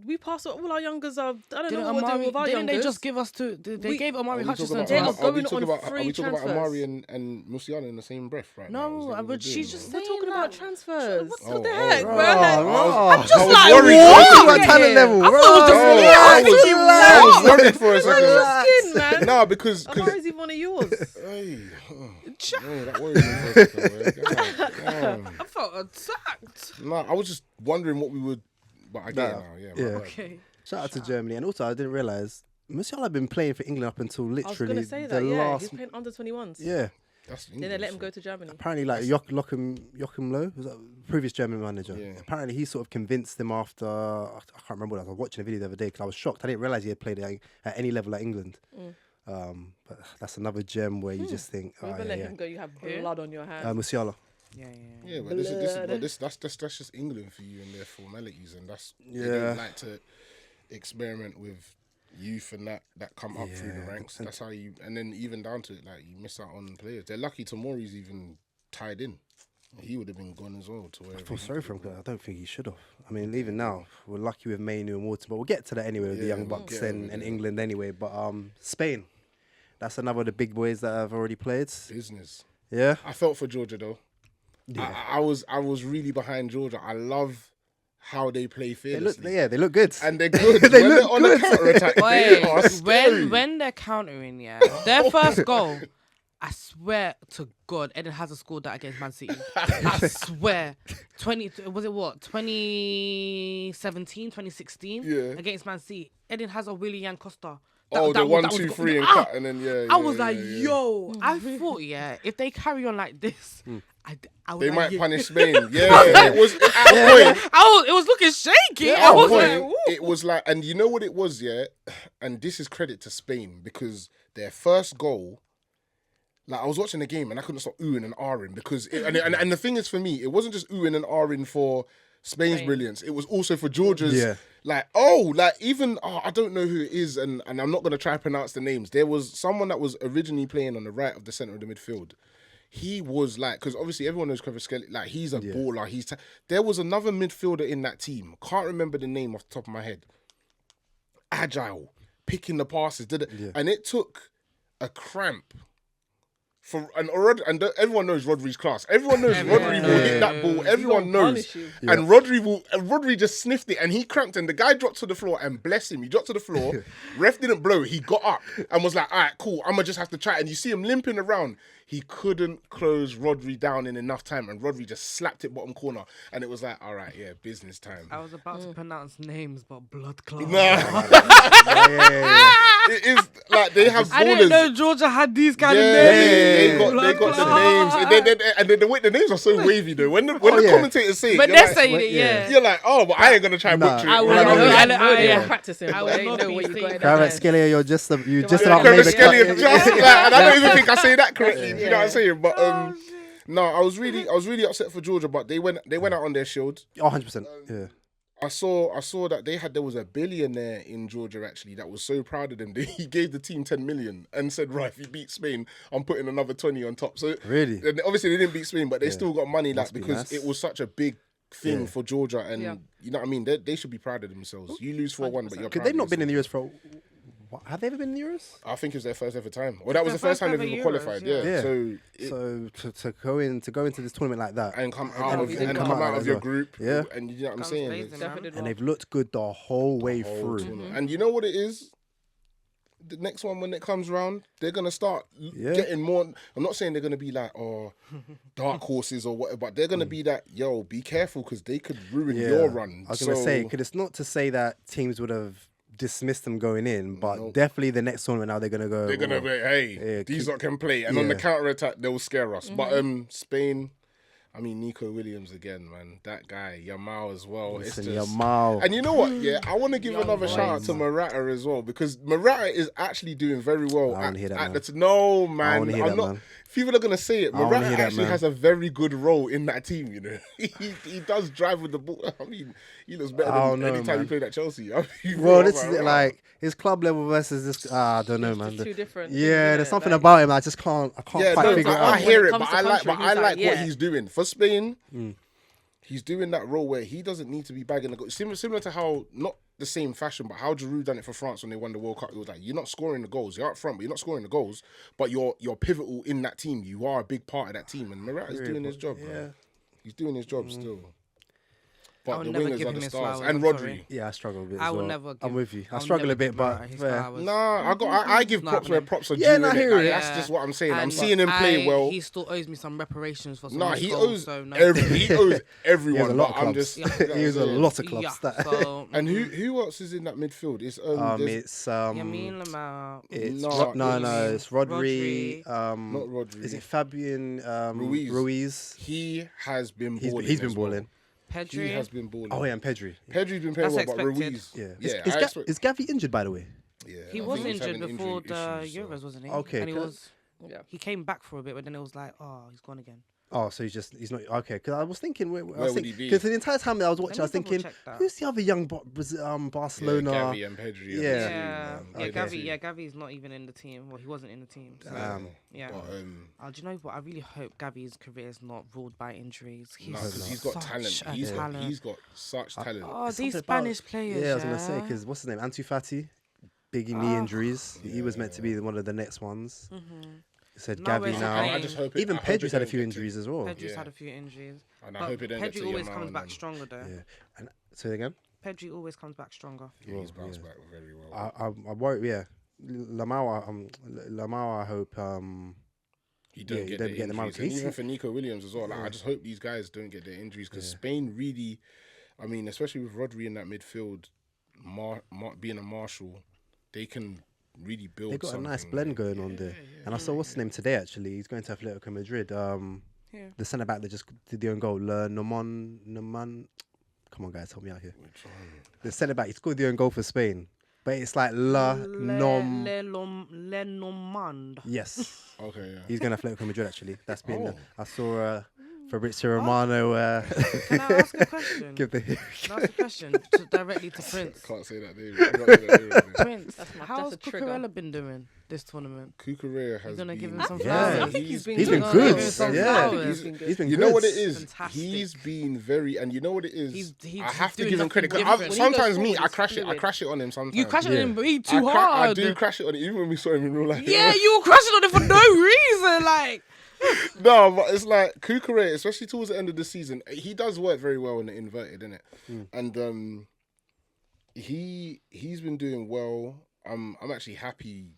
C: We pass all our youngers. I don't
A: Didn't
C: know what we're doing with our
A: didn't they
C: youngers.
A: just give us two? They
C: We-
A: gave Amari
B: Are we
A: Hutchinson
B: talking
A: to
C: They
B: about,
C: are
A: us.
B: are we
C: going
B: talking
C: on
B: about, are
C: free
B: we talking about
C: transfers.
B: Amari and Musiala in the same breath right now? Is
A: No,
B: that what we're
A: but she's
B: doing,
A: just
B: or-
C: We're
A: saying
C: talking about
A: that.
C: transfers.
A: What
C: What
B: the
C: the
B: heck,
C: heck,
B: bro?
C: bro?
B: I
A: just
B: was
A: like,
B: worried.
A: what?
B: I
D: Talking
B: was
D: about talent level.
A: I thought it was just
D: Bro,
A: me. I was thinking,
B: I was worried for a second.
C: Relax. Skin, man.
B: No, because
C: Amari's even one of yours.
B: hey, no, that worried me for a second. Man.
A: I felt attacked.
B: No, I was just wondering what we would. But I get it
D: Nah,
B: now. Yeah.
D: yeah.
B: my bad.
A: Okay.
D: Shout out to Germany, and also I didn't realize Musiala had been playing for England up until
C: I was
D: literally
C: going to say
D: the
C: that, yeah.
D: last.
C: He's playing under 21s.
D: Yeah,
B: That's
C: Then they let him go to Germany.
D: apparently like Joachim Low was that previous German manager.
B: Yeah.
D: Apparently he sort of convinced them after I can't remember. I was watching a video the other day because I was shocked. I didn't realize he had played at any level at England. But that's another gem where you just think, oh,
C: Whoever
D: yeah,
C: let
D: yeah.
C: him go, you have blood on your hands.
D: Musiala.
A: Yeah.
B: Yeah, but that's just England for you and their formalities, and that's they
D: Yeah.
B: don't like to experiment with youth and that come up through the ranks. That's how you, and then even down to it, like you miss out on players. They're lucky Tomori's even tied in. He would have been gone as well. To where
D: I feel sorry for him because I don't think he should have. I mean, even now, we're lucky with Mainu and Waterman, but we'll get to that anyway with the
B: Yeah,
D: Young
B: we'll
D: Bucks
B: get
D: and
B: over there.
D: England anyway. But Spain, that's another of the big boys that have already played.
B: business.
D: Yeah.
B: I felt for Georgia though. I was really behind Georgia. I love how they play
D: They look,
B: fearlessly.
D: they look good.
B: And they're good.
D: They
B: When
D: look
B: they're on the counter attack, they
A: Wait,
B: are scary.
A: when they're countering, yeah, their first goal, I swear to God, Eden Hazard scored that against Man City. I swear. 2017, 2016?
B: Yeah.
A: Against Man City. Eden Hazard, Willian Costa.
B: Oh, the
A: was-
B: 1,
A: was
B: 2,
A: go-
B: 3 and
A: Ah!
B: cut, and then yeah.
A: I was like,
B: yeah.
A: yo, I thought, yeah, if they carry on like this, I was
B: They
A: like,
B: might
A: yeah.
B: punish Spain. Yeah, it was at a point.
A: It was looking shaky.
B: At
A: I
B: a
A: was
B: point,
A: like, woo.
B: it was like, and you know what it was, yeah. And this is credit to Spain because their first goal. Like I was watching the game and I couldn't stop oohing and ahhing because, and the thing is for me, it wasn't just oohing and ahhing for Spain's brilliance. It was also for Georgia's.
D: Yeah.
B: Like even I don't know who it is, and I'm not gonna try to pronounce the names. There was someone that was originally playing on the right of the center of the midfield. He was like, because obviously everyone knows Kvaratskhelia, like he's a baller. There was another midfielder in that team. Can't remember the name off the top of my head. Agile, picking the passes, and it took a cramp. And everyone knows Rodri's class. Everyone knows Rodri will hit that ball. Everyone knows.
C: punish you.
B: And Rodri just sniffed it and he cramped and the guy dropped to the floor and bless him. He dropped to the floor. Ref didn't blow. He got up and was like, all right, cool. I'm going to just have to try. And you see him limping around. he couldn't close Rodri down in enough time, and Rodri just slapped it bottom corner, and it was like, all right, yeah, business time.
A: I was about to pronounce names, but blood clot.
B: It is like they have ballers.
A: I didn't know Georgia had these kind of
B: Yeah,
A: names.
B: they got the names, and then the names are so wavy though. When the commentators say it,
A: But
B: you're
A: they're
B: like,
A: saying it, yeah.
B: you're like, oh, but I ain't gonna try butcher it.
A: I
B: Like,
A: will.
C: I'm practicing.
A: I
C: I
A: will
C: know
A: not
C: what
A: be
C: you got.
A: saying
D: Kravet Skelly, you're just about
B: Kravet
D: made the
B: Skelly
D: cut.
B: just like, and I don't even think I say that correctly. You know what I'm saying? But no, I was really upset for Georgia, but they went out on their shield.
D: 100%. Yeah.
B: I saw that there was a billionaire in Georgia actually that was so proud of them. He gave the team 10 million and said, right, if you beat Spain, I'm putting another 20 on top. So
D: Really?
B: and obviously they didn't beat Spain, but they still got money
D: Must
B: like
D: be
B: because
D: nice.
B: it was such a big thing for Georgia, and you know what I mean. They should be proud of themselves. You lose 4-1, but you're
D: Could
B: proud
D: they've
B: of
D: not been in
B: yourself.
D: the Euros for... Have they ever been in the Euros?
B: I think it was their first ever time. Well, that was the
A: their
B: first time
A: first
B: they've
A: ever
B: even
A: Euros,
B: qualified.
A: yeah.
B: Yeah.
D: Yeah.
B: So
D: So to go into this tournament like that,
B: and come out of
C: and
B: come
C: come
B: out of
D: as
B: your
D: well.
B: group.
D: Yeah.
B: And you know what I'm
A: Guns
B: saying.
A: blazing,
B: It's-
A: man.
C: Definitely did
D: and
C: well.
D: they've looked good the whole way
B: whole
D: through.
B: tournament. And you know what it is? The next one, when it comes round, they're going to start getting more. I'm not saying they're going to be like, dark horses or whatever, but they're going to be that, yo, be careful because they could ruin your run.
D: I was going to say, because it's not to say that teams would have dismissed them going in, but
B: Nope.
D: definitely the next tournament now they're going to go.
B: they're going to be, hey, these lot can play. And on the counter-attack, they'll scare us. But Spain... I mean, Nico Williams again, man. That guy, Yamal as well.
D: Listen,
B: it's just...
D: Yamal.
B: And you know what? Yeah, I want to give another shout out to Morata as well, because Morata is actually doing very well.
D: I wanna hear that, man.
B: No,
D: I
B: man.
D: wanna hear
B: I'm
D: that,
B: not.
D: man.
B: People are gonna say it.
D: wanna
B: Morata
D: hear that,
B: actually
D: man.
B: has a very good role in that team. You know, he does drive with the ball. I mean, he looks better
D: I
B: than
D: don't know,
B: any time he
D: man.
B: played at Chelsea. I mean,
D: Well,
B: I'm
D: this is it,
B: wow.
D: like his club level versus this. I don't know,
C: It's
D: man.
C: just two different things,
D: Yeah,
C: isn't
D: there's
C: it?
D: something
C: Like-
D: about him. I can't
B: Yeah,
D: quite
B: no,
D: figure it
B: I
D: out.
B: hear
C: When it
B: it,
C: comes
B: but
C: to
B: I like,
C: country, he's
B: what
C: like, yeah.
B: he's doing for Spain. He's doing that role where he doesn't need to be bagging the goal. Similar to how, not the same fashion, but how Giroud done it for France when they won the World Cup. It was like, you're not scoring the goals. You're up front, but you're not scoring the goals. But you're pivotal in that team. You are a big part of that team. And Morata's doing his job, man. He's doing his job still.
A: I
B: But
A: would
B: the
A: never
B: wingers
A: give
B: are
A: him
B: the
A: his
B: stars.
A: flowers,
B: And
A: I'm
B: Rodri.
A: sorry.
D: Yeah, I struggle a bit.
A: I
D: as
A: will
D: well.
A: never.
D: I'm with you. I
A: I'll
D: struggle a
A: never
D: bit,
A: give
D: but
A: Morata his
D: fair.
A: flowers.
B: Nah, I give
A: Not
B: props where
A: happening.
B: props are due.
D: Yeah, no, I
B: innit?
D: hear
B: Like,
D: it.
B: That's just what I'm saying. I'm
A: And
B: seeing him play well.
A: He still owes me some reparations for some
B: Nah,
A: of his
B: he
A: goals,
B: owes
A: so no.
B: he owes
D: He has
B: everyone.
D: a lot of
B: but I'm
D: clubs.
B: just, you know what I'm
D: He has a
B: saying?
D: lot of clubs.
A: Yeah, so,
B: And who else is in that midfield? It's there's-
D: It's
A: Yamin Lamar.
D: It's
B: No,
D: no, it's Rodri.
B: not Rodri.
D: Is it Fabian
B: Ruiz.
D: Ruiz?
B: He has been
D: He's
B: balling.
D: he's been
B: as well.
D: balling.
A: Pedri.
B: He has been balling.
D: Oh yeah, and Pedri.
B: Pedri's been playing
A: That's
B: well, but
A: expected.
B: Ruiz.
D: Yeah.
B: Yeah.
D: Is,
B: I
D: Ga-
B: expect-
D: is Gavi injured, by the way?
B: yeah,
A: He
B: I
A: was
B: think he's
A: injured
B: having
A: before
B: injury
A: the
B: issues, so-
A: Euros, wasn't he?
D: Okay,
A: And he
D: cause-
A: was.
C: Yeah.
A: He came back for a bit, but then it was like, he's gone again.
D: Oh, so he's not okay. Because I was thinking,
B: Where would he be?
D: because the entire time that I was watching, I was
A: Let me
D: thinking,
A: double-check that.
D: who's the other young Barcelona?
B: Yeah, Gavi and Pedri.
D: Yeah.
A: Yeah,
D: Okay.
A: Gavi's not even in the team. Well, he wasn't in the team. So, yeah.
B: But,
A: Do you know what? I really hope Gavi's career is not ruled by injuries. He's,
B: no, 'cause he's got talent.
A: such a
B: He's
A: talent.
B: got such talent.
A: Oh,
D: Something
A: these
D: about-
A: Spanish players.
D: Yeah, I was gonna say because what's his name? Ansu Fati, big knee injuries. He was meant to be one of the next ones. He said
A: No,
D: Gavi
A: it's
D: now.
A: okay.
B: I just hope it,
D: Even
B: I hope it
D: Pedri's had a
B: don't
D: few
B: get
D: injuries as well.
A: Pedri's
B: Yeah.
A: had a few injuries.
B: And I
A: But
B: hope it don't get
A: Pedri
B: to
A: always
B: Yamal
A: comes
B: and
A: back
B: then-
A: stronger though.
D: Yeah. And say it again.
A: Pedri always comes back stronger.
B: Yeah, he's bounced back very well.
D: I worry. Yeah, Lamau. I hope.
B: You don't
D: Yeah,
B: get
D: you
B: the
D: don't get them out.
B: injuries. And even for Nico Williams as well. Like, I just hope these guys don't get their injuries because Spain really, I mean, especially with Rodri in that midfield, being a marshal, they can really build.
D: They got a
B: something.
D: nice blend going on there. And I saw what's his name today. Actually, he's going to Atletico Madrid. The centre back that just did the own goal, Noman. Come on, guys, help me out here. The centre back, he scored the own goal for Spain, but it's like
A: Lenormand.
D: Yes,
B: Okay, yeah.
D: he's going to Atletico Madrid. Actually, that's been. I saw Fabrizio Romano.
A: Can I ask a question?
D: Give the.
A: Can I ask a question directly to Prince?
B: Can't say that name.
A: Prince,
C: That's
A: how's
C: a trigger.
A: Cucurella been doing this tournament?
B: Cucurella has
A: You're gonna
B: been
A: give him some
D: Yeah.
A: flowers.
C: I think he's been
D: He's been
C: good.
D: good.
A: Give him some
D: Yeah,
A: flowers.
D: he's been
B: You
D: good.
B: know what it is?
A: Fantastic.
B: He's been very, and you know what it is.
A: He's
B: I have to
A: doing
B: give him credit. 'cause
A: nothing
B: I've-
A: different.
B: sometimes
C: When he
B: me,
C: goes
B: I crash
C: forward,
B: it. I crash it on him sometimes.
A: You crashing
D: Yeah.
A: on him way too hard.
B: I do crash it on him, even when we saw him in real life.
A: Yeah, you were crashing on him for no reason. Like,
B: No, but it's like Cucurella, especially towards the end of the season, he does work very well in the inverted, innit? And he's been doing well. I'm actually happy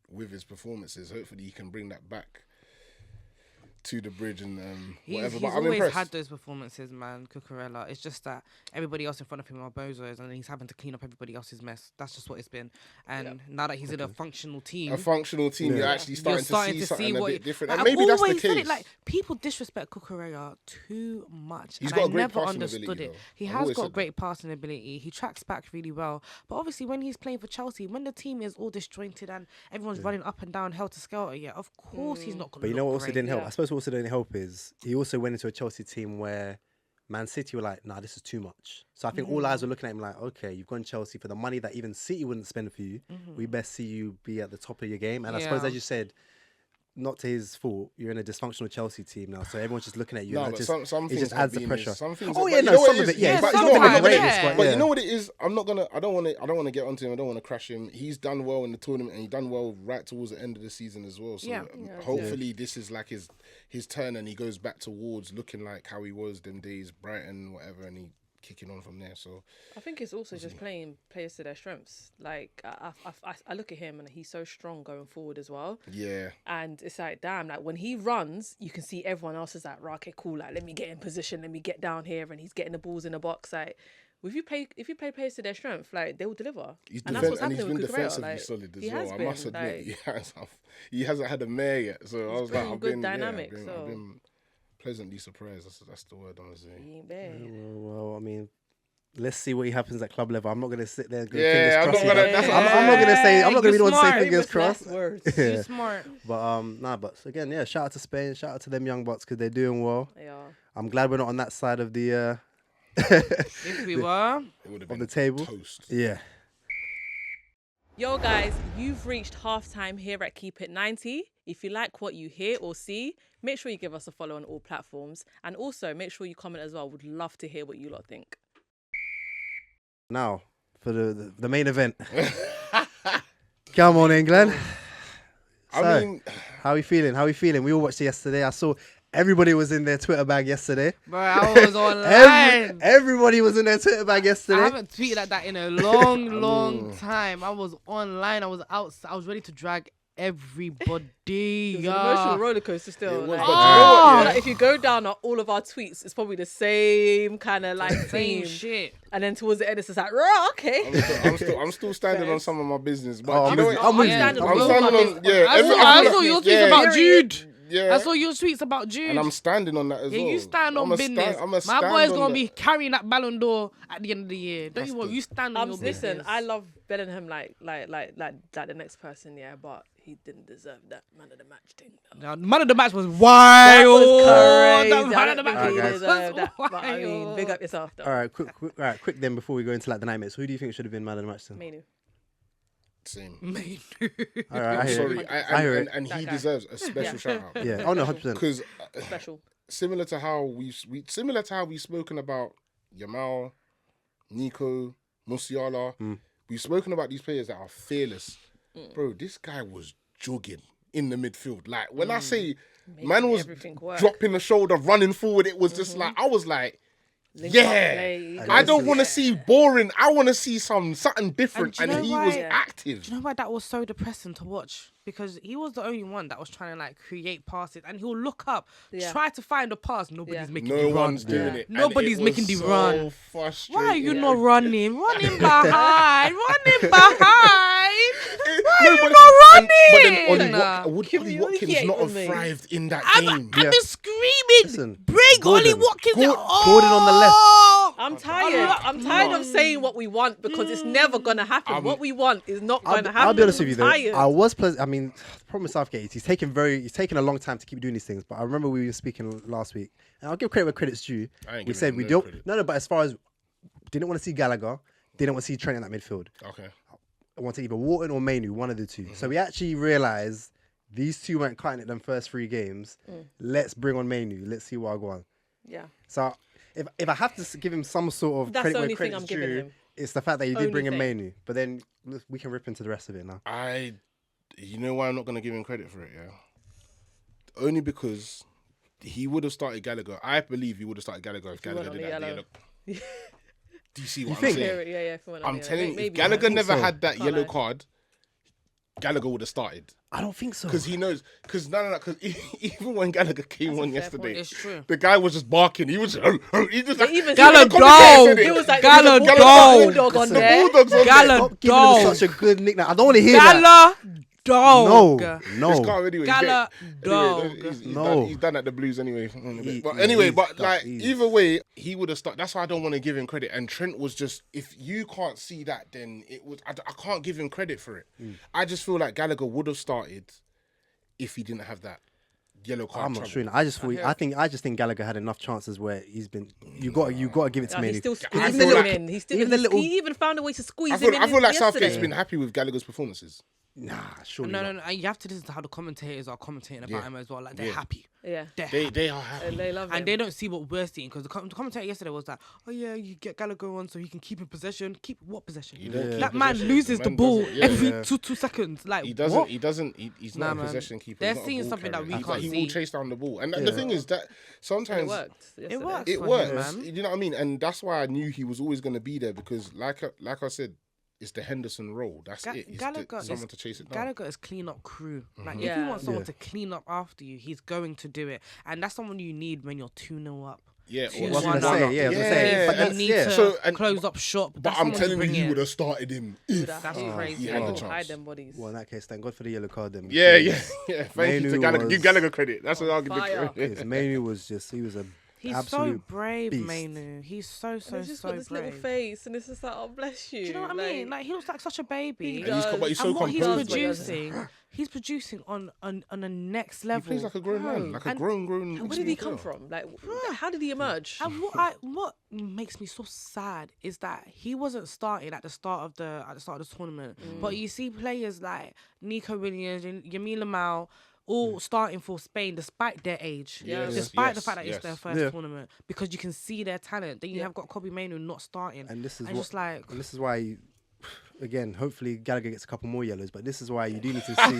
B: with his performances. Hopefully, he can bring that back to the bridge and
A: He's
B: whatever. But I'm
A: always
B: impressed.
A: had those performances, man, Cucurella. It's just that everybody else in front of him are bozos, and he's having to clean up everybody else's mess. That's just what it's been. And now that he's in a functional team,
B: You're actually starting to see something a
A: what
B: bit different.
A: Like,
B: And maybe
A: I've
B: that's the
A: always said
B: case.
A: it, like, people disrespect Cucurella too much.
B: He's
A: and
B: got
A: I
B: a great
A: never
B: passing
A: understood
B: ability,
A: it.
B: though.
A: He
B: I've
A: has
B: always
A: got
B: said that.
A: great passing ability. He tracks back really well. But obviously, when he's playing for Chelsea, when the team is all disjointed and everyone's running up and down helter skelter, of course he's not going to.
D: But you know what also
A: great.
D: didn't help? I suppose what also didn't help is he also went into a Chelsea team where Man City were like, nah, this is too much. So I think all eyes were looking at him like, okay, you've gone Chelsea for the money that even City wouldn't spend for you. We best see you be at the top of your game. And I suppose, as you said, not to his fault, you're in a dysfunctional Chelsea team now, so everyone's just looking at you.
B: No,
D: and
B: but
D: just,
B: some
D: it
B: things
D: just
B: have
D: adds the
B: been
D: pressure.
B: some things
D: Oh
B: have-
D: yeah,
B: but
D: no,
B: you know
D: some
B: what
D: of
B: it
D: it,
B: is?
D: yeah,
B: But
D: it's
B: you
D: not
B: know
D: been
B: what
D: the
B: it is?
D: greatest, but
B: But
D: yeah.
B: you know what it is? I don't want to get onto him. I don't want to crash him. He's done well in the tournament, and he done well right towards the end of the season as well. So hopefully this is like his turn, and he goes back towards looking like how he was them days, Brighton, whatever, and he kicking on from there. So
C: I think it's also just playing players to their strengths. Like I look at him and he's so strong going forward as well.
B: yeah,
C: And it's like, damn, like when he runs, you can see everyone else is like, right, okay, cool, like let me get in position, let me get down here, and he's getting the balls in the box. Like if you play players to their strength, like they will deliver.
B: he's
C: And that's what's
B: and he's
C: happening
B: been
C: with Cucurella.
B: defensively
C: Like,
B: solid as
C: he has
B: well. I
C: been,
B: must admit,
C: like,
B: he hasn't had a mare yet. So I was like,
C: bringing
B: I've
C: good
B: been
C: dynamic,
B: I've
C: so.
B: been pleasantly surprised. That's the word I was saying.
C: he ain't bad.
D: Well, I mean, let's see what happens at club level. I'm not going to sit there and go
B: Yeah, I'm
D: fingers
B: not
D: crossed.
B: gonna.
D: I'm not going to say. I'm not going to be the one to say
A: Smart.
D: fingers
C: Famous
D: crossed.
C: last words.
D: Yeah.
A: You're smart.
D: But but again, yeah. Shout out to Spain. Shout out to them young bucks because they're doing well.
C: They are.
D: I'm glad we're not on that side of the
A: If we were,
B: It would have
D: of
B: been
D: the table.
B: toast.
D: Yeah.
C: Yo, guys, you've reached halftime here at Keep It 90. If you like what you hear or see, make sure you give us a follow on all platforms. And also, make sure you comment as well. Would love to hear what you lot think.
D: Now for the main event. Come on, England.
B: I
D: So,
B: mean,
D: how are we feeling? How are we feeling? We all watched it yesterday. I saw everybody was in their Twitter bag yesterday.
A: bro, I was online.
D: Everybody was in their Twitter bag
A: I
D: yesterday.
A: haven't tweeted like that in a long time. I was online. I was outside. I was ready to drag everybody.
C: It was an emotional roller coaster still.
B: It was,
C: Like,
B: but you know what, yeah.
C: like, if you go down all of our tweets, it's probably the same kind of like
A: Same
C: theme.
A: shit.
C: And then towards the end, it's just like, right, okay.
B: I'm still standing on some of my business. But
D: Oh,
B: you know
D: I'm with
B: what?
D: you.
C: I'm standing
B: I'm
C: on all
B: standing
C: my
B: on.
C: business.
B: Yeah,
A: I saw your tweets
B: yeah,
A: about Jude.
B: Yeah,
A: I saw your tweets about Jude.
B: and I'm standing on that as
A: Yeah,
B: well.
A: you stand on business. My boy's gonna be carrying that Ballon d'Or at the end of the year. Don't you want? You stand on your
C: Listen,
A: business.
C: I love Bellingham like the next person, yeah, but he didn't deserve that man of the match thing.
A: Now, the man of the match was
C: That
A: wild.
C: was crazy.
A: The
C: I
A: man of the
C: don't
A: match
C: think he
D: Alright,
C: deserved
A: was
C: that. But I mean,
A: wild.
C: big up yourself though.
D: All right, quick then before we go into like the 9 minutes. Who do you think should have been man of the match then?
C: Manu.
B: Same.
A: Mate.
D: All right, I
B: I'm
D: hear
B: sorry,
D: it.
B: I
D: hear
B: and,
D: it.
B: and he
C: That guy.
B: deserves a special shout out.
D: Yeah. Oh no, 100%.
B: Because
C: Special.
B: similar to how we've spoken about Yamal, Nico, Musiala, we've spoken about these players that are fearless. Bro, this guy was jogging in the midfield. Like when I say man was
C: everything work.
B: dropping the shoulder, running forward, it was just like I was like,
C: Link up
B: yeah.
C: play,
B: I don't
C: goes-
B: want to see boring. I want to see something different,
A: And do
B: and
A: you know
B: he was
A: why?
B: active.
A: Do you know why that was so depressing to watch? Because he was the only one that was trying to like create passes, and he'll look up,
C: Yeah.
A: try to find a pass. Nobody's
C: Yeah.
A: making
B: No
A: the run.
B: one's doing
C: Yeah.
B: it. and
A: Nobody's
B: it was
A: making the
B: so
A: run.
B: frustrating.
A: Why are you
C: Yeah.
A: not running? Running behind. Running behind. Why are
B: No,
A: you
B: but-
A: not
B: and- but then
A: running?
B: would
C: Give
B: Ollie
C: me- Ollie
B: Watkins
C: Kate
B: not
C: with
B: have
C: me.
B: thrived in that
A: I've
B: game?
A: been screaming.
D: Listen,
A: Bring
D: Gordon.
A: Ollie Watkins.
D: Gordon on the left.
C: I'm tired. I'm tired of saying what we want because it's never gonna happen. What we want is not gonna happen.
D: I'll be honest with you
C: I'm
D: though.
C: tired.
D: I was pleasant. I mean, the problem with Southgate is he's taken a long time to keep doing these things. But I remember we were speaking last week, and I'll give credit where credit's due.
B: I ain't
D: We
B: giving
D: said
B: him
D: we
B: no
D: don't.
B: credit.
D: No, but as far as didn't want to see Gallagher, didn't want to see Trent in that midfield.
B: Okay.
D: I wanted either Wharton or Mainu, one of the two. So we actually realised these two weren't cutting it them first 3 games. Let's bring on Mainu. Let's see what I go on.
C: Yeah.
D: So if I have to give him some sort of
C: That's
D: credit
C: the
D: where
C: only thing
D: credit's
C: I'm giving
D: due,
C: him.
D: it's the fact that you did
C: Only
D: bring in
C: thing.
D: Mainu. But then we can rip into the rest of it now.
B: You know why I'm not going to give him credit for it, yeah? Only because he would have started Gallagher. I believe he would have started Gallagher if
C: he went
B: Gallagher
C: on
B: did
C: the
B: that
C: yellow.
B: yellow. Do you see what I'm
D: think?
B: saying?
C: Yeah. If we went on
B: I'm
C: the-
B: telling you,
C: maybe
B: if Gallagher
D: think
B: never
D: so.
B: had that
C: Can't
B: yellow
C: lie.
B: card, Gallagher would have started.
D: I don't think so.
B: Because he knows. Because because even when Gallagher came on yesterday,
A: It's true.
B: the guy was just barking. He was he just like,
C: even
A: Gala
C: the
A: dog.
C: It was like
A: Gala
C: there was a
A: dog.
C: bulldog on
B: the
C: there.
B: Bulldogs on
A: Gala
B: there.
D: Stop giving him
A: dog.
D: such a good nickname. I don't want to hear that.
A: Gala dog.
B: It's
D: No.
B: calm anyway.
A: Gala dog.
B: He's done at the Blues anyway. But
D: yeah,
B: anyway,
D: he's
B: but
D: done-
B: like
D: he's-
B: either way, he would have started. That's why I don't want to give him credit. And Trent was just, if you can't see that, then it was. I can't give him credit for it. I just feel like Gallagher would have started if he didn't have that yellow card.
D: I'm not
B: trouble.
D: sure. I just think Gallagher had enough chances where he's been. You got to give it to
C: He
D: Manu.
C: still
B: I
C: squeezed
B: feel
C: him
B: like-
C: in. He even found a way to squeeze
B: I
C: him in.
B: feel like
C: yesterday.
B: Southgate's been happy with Gallagher's performances.
D: Nah, surely
A: No,
D: not.
A: no, no. You have to listen to how the commentators are commentating about him as well. Like, they're
B: Yeah.
A: happy.
C: Yeah.
A: They're
B: They
A: happy.
B: are happy.
C: And they love him.
A: And they don't see what we're seeing, because the commentator yesterday was like, "Oh yeah, you get Gallagher on so he can keep in possession. Keep what possession?
B: He don't keep
A: That man
B: possession.
A: loses the
B: Man
A: ball
B: doesn't- yeah,
A: every
B: yeah.
A: 2 seconds. Like
B: He
A: what?
B: doesn't. He's
A: Nah,
B: not a
A: man.
B: possession keeper.
A: They're
B: He's not a
A: seeing
B: ball
A: something that
B: carrier.
A: we
B: He's
A: can't
B: He will
A: see.
B: chase down the ball. And the thing is that
C: It
B: sometimes
C: worked.
A: It works.
B: it
A: for him,
B: works.
A: man.
B: You know what I mean? And that's why I knew he was always going to be there, because, like I said, it's the Henderson role. That's it. It's
A: Gallagher
B: someone
A: is-
B: to chase it down.
A: Gallagher is clean up crew. Like if you
C: Yeah.
A: want someone
D: Yeah.
A: to clean up after you, he's going to do it, and that's someone you need when you're 2-0 up.
B: Yeah,
A: Two
B: or
D: was
A: one
D: gonna
A: up.
D: say, yeah, I was gonna
B: say,
A: Yeah,
B: but
A: you
B: that's-
A: need
D: yeah.
A: to
B: So, and-
A: close up shop.
B: But
A: That's
B: I'm
A: someone
B: telling you,
A: bring
B: he
A: in.
B: would have started him.
A: That's
C: He
A: crazy.
B: had the
C: would
B: chance.
C: hide them bodies.
D: Well, in that case, thank God for the yellow card then.
B: Yeah.
D: because
B: Thank you to
D: Manu
B: Gallagher.
D: was-
B: Give Gallagher credit. That's what I'll give
C: Fire.
B: the credit.
D: Because Manu was a
A: He's
D: absolute
A: so brave,
D: beast.
A: Manu. He's so
C: And he's just got
A: so
C: this little
A: brave.
C: face, and it's just like, oh, bless you.
A: Do you know what I mean? Like he looks like such a baby.
C: He
B: And he's,
C: does.
B: but he's so
A: And what he's
B: composed.
A: producing, he's producing on a next
B: He
A: level.
B: plays like a grown man, like a
A: And-
B: grown.
C: And where did he come
B: player.
C: from? Like, how did he emerge?
A: And what makes me so sad is that he wasn't starting at the start of the tournament. But you see players like Nico Williams and Yamil Lamau all starting for Spain despite their age.
C: Yes,
A: Despite the fact that
B: yes.
A: it's their first
D: Yeah.
A: tournament. Because you can see their talent. Then you have got Kobe Mainoo not starting.
D: And this is
A: And just like
D: and this is why you, again, hopefully Gallagher gets a couple more yellows, but this is why you do need to see.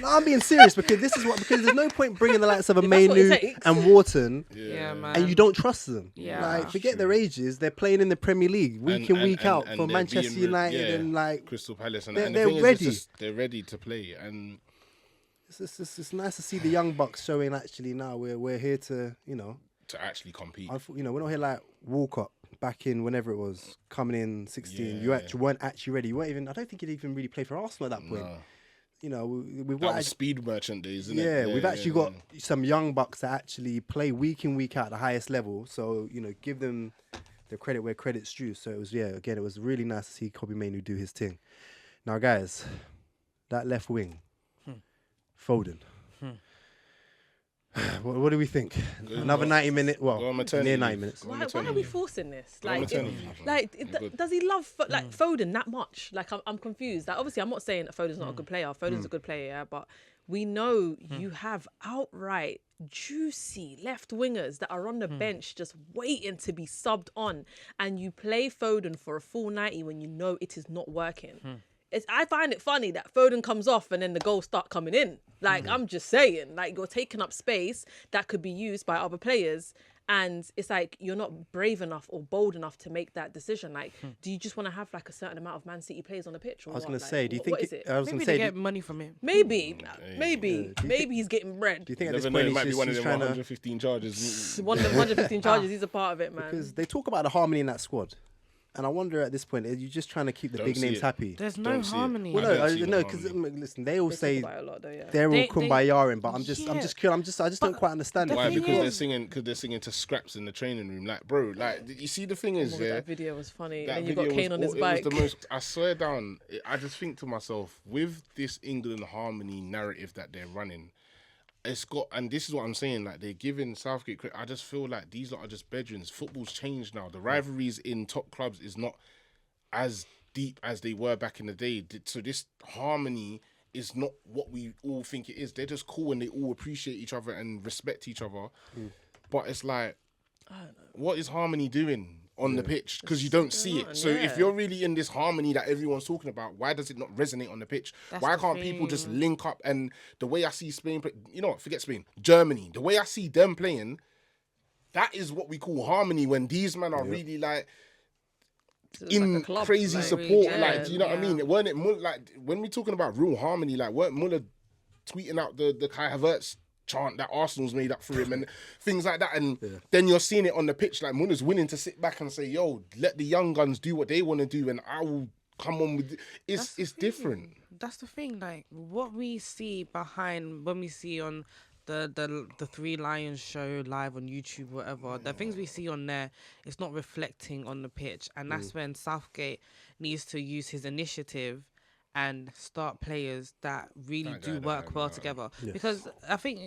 D: No, I'm being serious, because there's no point bringing the likes of a
C: If that's what it
D: Mainoo
C: takes.
D: and Wharton
A: yeah, man.
D: and you don't trust them.
A: Yeah.
D: Like,
A: That's
D: forget their ages. They're playing in the Premier League week in, week out
B: and
D: for
B: they're
D: Manchester
B: being
D: United and like
B: Crystal Palace, and
D: they're-
B: and the
D: they're
B: thing
D: ready.
B: is, they're ready to play. And
D: it's nice to see the young bucks showing actually now we're here to
B: to actually compete.
D: we're not here like Walcott back in whenever it was coming in 16. You
B: Yeah.
D: actually weren't actually ready. You weren't even. I don't think you'd even really play for Arsenal at that point.
B: No.
D: You know, we've
B: That
D: got
B: was speed merchant days, isn't
D: yeah,
B: it?
D: we've actually got some young bucks that actually play week in week out at the highest level. So give them the credit where credit's due. So it was again, it was really nice to see Kobe Mainoo do his thing. Now, guys, that left wing, Foden. What do we think? Another 90 minutes.
B: Go on
D: Well,
B: maternity
D: near 90
B: leave.
D: minutes.
B: Go on
C: Why are
B: maternity
C: we
B: leave.
C: forcing this?
B: Go on
C: Like,
B: maternity leave, man. Good.
C: does he love Foden that much? Like, I'm confused. Like, obviously, I'm not saying that Foden's not a good player. Foden's a good player, yeah, but we know you have outright juicy left wingers that are on the bench just waiting to be subbed on, and you play Foden for a full 90 when you know it is not working. I find it funny that Foden comes off and then the goals start coming in. Like, I'm just saying, like, you're taking up space that could be used by other players. And it's like, you're not brave enough or bold enough to make that decision. Like, do you just want to have like a certain amount of Man City players on the pitch? Or
D: I was
C: what?
D: going to
C: Like,
D: say, do you
C: what
D: think
C: is it?
D: I was
A: maybe
D: going to
A: they
D: say,
A: get money from him.
C: Maybe
D: you
C: he's getting bread.
D: do you think at
B: Never
D: this
B: know,
D: point
B: it might be
D: he's
B: one of
D: just
B: them
D: trying to
B: 115 charges.
C: One of the 115 charges, he's a part of it, man.
D: because they talk about the harmony in that squad, and I wonder at this point, are you just trying to keep the
B: Don't
D: big
B: see
D: names
B: it.
D: happy?
A: There's no
B: Don't see it.
A: harmony.
D: Well,
B: I
D: no,
B: don't see no
D: because
B: harmony.
D: listen, they all
C: They
D: say
C: talk about it a lot, though, yeah.
D: they're all
A: They-
D: kumbayaing, but I'm just
A: yeah.
D: I just don't quite understand it.
A: the
B: Why?
A: thing
B: Because
A: is-
B: they're singing to scraps in the training room. Like, bro, like you see the thing is,
C: Oh,
B: yeah.
C: that video was funny.
B: That
C: And you got
B: video
C: Kane
B: was
C: on his
B: it
C: bike.
B: was the most. I swear down. I just think to myself, with this England harmony narrative that they're running, it's got, and this is what I'm saying. Like, they're giving Southgate credit. I just feel like these lot are just bedrooms. Football's changed now. The rivalries in top clubs is not as deep as they were back in the day. So this harmony is not what we all think it is. They're just cool and they all appreciate each other and respect each other. But it's like, what is harmony doing on the pitch? Because you don't see it. So if you're really in this harmony that everyone's talking about, why does it not resonate on the pitch? Why
A: the
B: can't people just
A: thing.
B: link up? And the way I see Spain play, you know what, forget Spain, Germany, the way I see them playing, that is what we call harmony, when these men are really like in
C: like a club,
B: crazy
C: like,
B: support.
C: yeah,
B: Like, do you know what I
A: yeah.
B: mean? Weren't it like when we talking about real harmony? Like, weren't Muller tweeting out the Kai Havertz chant that Arsenal's made up for him and things like that? And then you're seeing it on the pitch. Like, Muller's willing to sit back and say, "Yo, let the young guns do what they want to do, and I will come on with." It's different.
A: That's the thing. Like what we see behind when we see on the Three Lions show live on YouTube, whatever, the things we see on there, it's not reflecting on the pitch, and that's when Southgate needs to use his initiative and start players that really do work well together. Because I think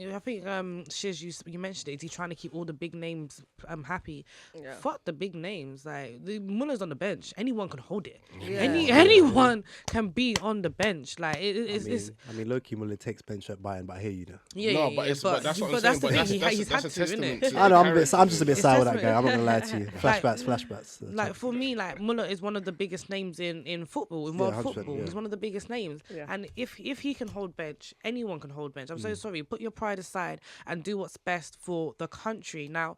A: Shiz, you mentioned it. Is he trying to keep all the big names happy?
C: Yeah.
A: Fuck the big names. Like the Muller's on the bench. Anyone can hold it.
C: Yeah.
A: Anyone can be on the bench. Like it's
D: I mean, low-key Muller takes bench at Bayern, but I hear you now.
B: No, but that's what I'm saying. But
A: He's
B: that's
A: had
B: a
A: to,
B: testament
A: innit?
B: to
D: I know, I'm
B: character.
D: just a bit sour with that guy. I'm not gonna lie to you.
A: Like-
D: Flashbacks.
A: Like for me, like Muller is one of the biggest names in football, in world
D: 100%,
A: football.
D: yeah.
A: He's one of the biggest names.
C: Yeah.
A: And if he can hold bench, anyone can hold bench. I'm so sorry. Put your pride aside and do what's best for the country. Now,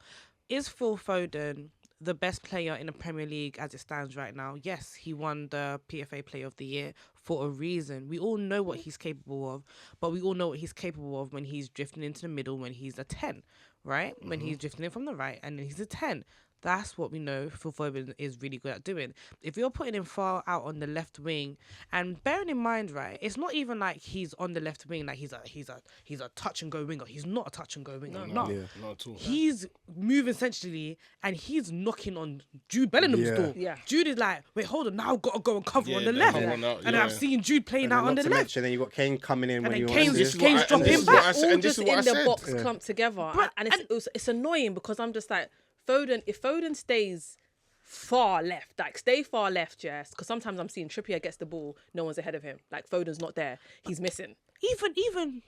A: is Phil Foden the best player in the Premier League as it stands right now? Yes, he won the PFA Player of the Year for a reason. We all know what he's capable of, but we all know what he's capable of when he's drifting into the middle, when he's a 10, right? When he's drifting in from the right and then he's a 10. That's what we know Phil Foden is really good at doing. If you're putting him far out on the left wing, and bearing in mind, right, it's not even like he's on the left wing, like he's a touch and go winger. He's not a touch and go winger. No.
D: Yeah.
B: Not at all.
A: He's moving centrally and he's knocking on Jude Bellingham's
D: Yeah.
A: door.
C: Yeah.
A: Jude is like, wait, hold on, now I've got to go and cover on the
B: then
A: left.
B: come on out,
A: And
B: yeah.
A: I've seen Jude playing
D: And
A: out
D: then
A: on
D: not
A: the
D: to
A: left.
D: mention, then you got Kane coming in
A: And
D: when
A: then
D: you
A: Kane's
D: want
A: just
D: to.
A: Kane's dropping
B: this is
A: back.
B: what I said,
C: all
B: and this
C: just
B: is what I
C: in the
B: said.
C: box clumped together,
A: Bruh,
C: and it's annoying because I'm just like Foden. If Foden stays far left, like stay far left, yes, because sometimes I'm seeing Trippier gets the ball, no one's ahead of him. Like Foden's not there, he's missing.
A: Even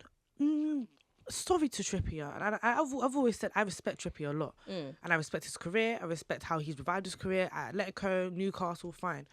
A: sorry to Trippier, and I've always said I respect Trippier a lot, and I respect his career. I respect how he's revived his career at Atletico, Newcastle, fine.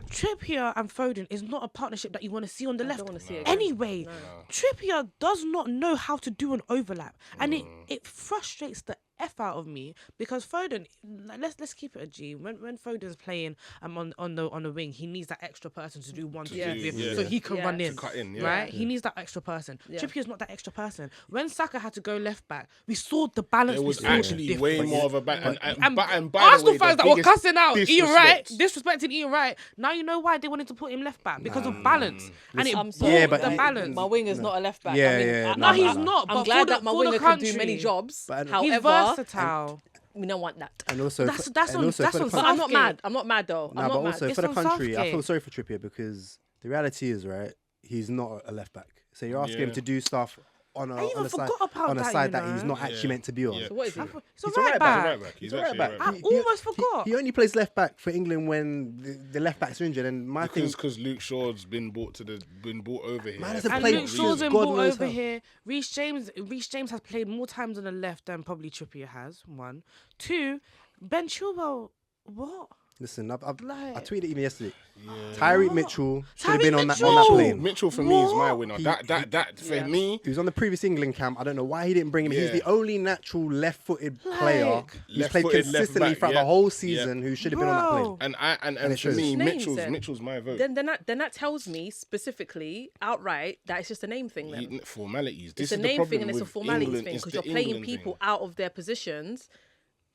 A: Trippier and Foden is not a partnership that you want to see on the left.
C: don't wanna see it again.
A: Anyway, Trippier does not know how to do an overlap, and it frustrates the F out of me because Foden, like, let's keep it a G. When Foden's playing on the wing, he needs that extra person to do one, two,
C: Yeah.
A: three,
B: Yeah.
A: so he can
C: Yeah.
A: run
C: To
A: in,
B: cut in, yeah.
A: right? He needs that extra person.
C: Yeah.
A: Trippier's not that extra person. When Saka had to go left back, we saw the balance.
B: There was
A: we saw the
B: actually way
A: difference.
B: more of a back.
A: And
B: by the
A: Arsenal
B: way,
A: fans
B: the
A: that were
B: biggest
A: cussing out Ian Wright,
B: disrespect-
A: disrespecting Ian Wright. Now you know why they wanted to put him left back because of balance, and it
C: I'm
A: brought
C: sorry,
D: Yeah, but
A: the
D: he-
A: balance.
C: My winger's not a left back.
D: Yeah,
C: I mean,
D: yeah,
A: No, he's not.
C: I'm
A: but
C: glad
A: for
C: that my
A: for the
C: winger can do many
A: country,
C: jobs.
D: But-
A: He's
C: However,
A: versatile.
C: we don't want that.
D: And also,
A: That's
D: and
A: on
D: also
A: that's
D: for
A: on
D: the
C: But I'm not
A: Southgate.
C: mad. I'm not mad though.
D: No,
C: I'm
D: but
C: not mad.
D: also
A: It's
D: for the
A: on
D: country, I
A: Southgate.
D: feel sorry for Trippier because the reality is, right, he's not a left back. So you're asking him
B: Yeah.
D: to do stuff on
A: I even
D: a side,
A: forgot about
D: on a
A: that,
D: side
A: you
D: that he's
A: know.
D: not actually meant to be on.
B: Yeah.
C: So what is he?
A: He's a
D: He's a
A: right
D: right back.
A: back.
B: Right back. He's
D: a right
B: actually
D: back.
B: right back.
A: I almost forgot.
D: He only plays left back for England when the left backs are injured. And my thing,
B: Because Luke Shaw's been bought over here.
D: Man hasn't
A: And
D: played
A: Luke
D: since
A: Shaw's been
D: God
A: brought
D: knows
A: over
D: how.
A: here. Reece James has played more times on the left than probably Trippier has. 1, 2. Ben Chilwell, what?
D: Listen, I
A: Like-
D: tweeted even yesterday. Tyreek Mitchell should have
A: Tyreek
D: been on that
A: Mitchell!
D: plane.
B: Mitchell for me is my
A: What?
B: winner. That for me.
D: He was on the previous England camp. I don't know why he didn't bring him. He's
B: Yeah.
D: the only natural left-footed player
A: Like-
D: who's played
B: Left-footed, left
D: consistently
B: back,
D: throughout
B: yeah.
D: the whole
B: Yeah.
D: season who should have been on that
A: Bro.
D: plane.
B: And
D: it
B: for
D: shows.
B: me,
C: Names then.
B: Mitchell's my vote.
C: Then that tells me specifically outright that it's just a name thing. Then
B: Formalities. This
C: it's a
B: is the
C: name
B: problem
C: thing and it's a
B: with
C: formalities
B: England,
C: thing
B: it's
C: because
B: the
C: you're playing
B: England
C: people
B: thing.
C: out of their positions,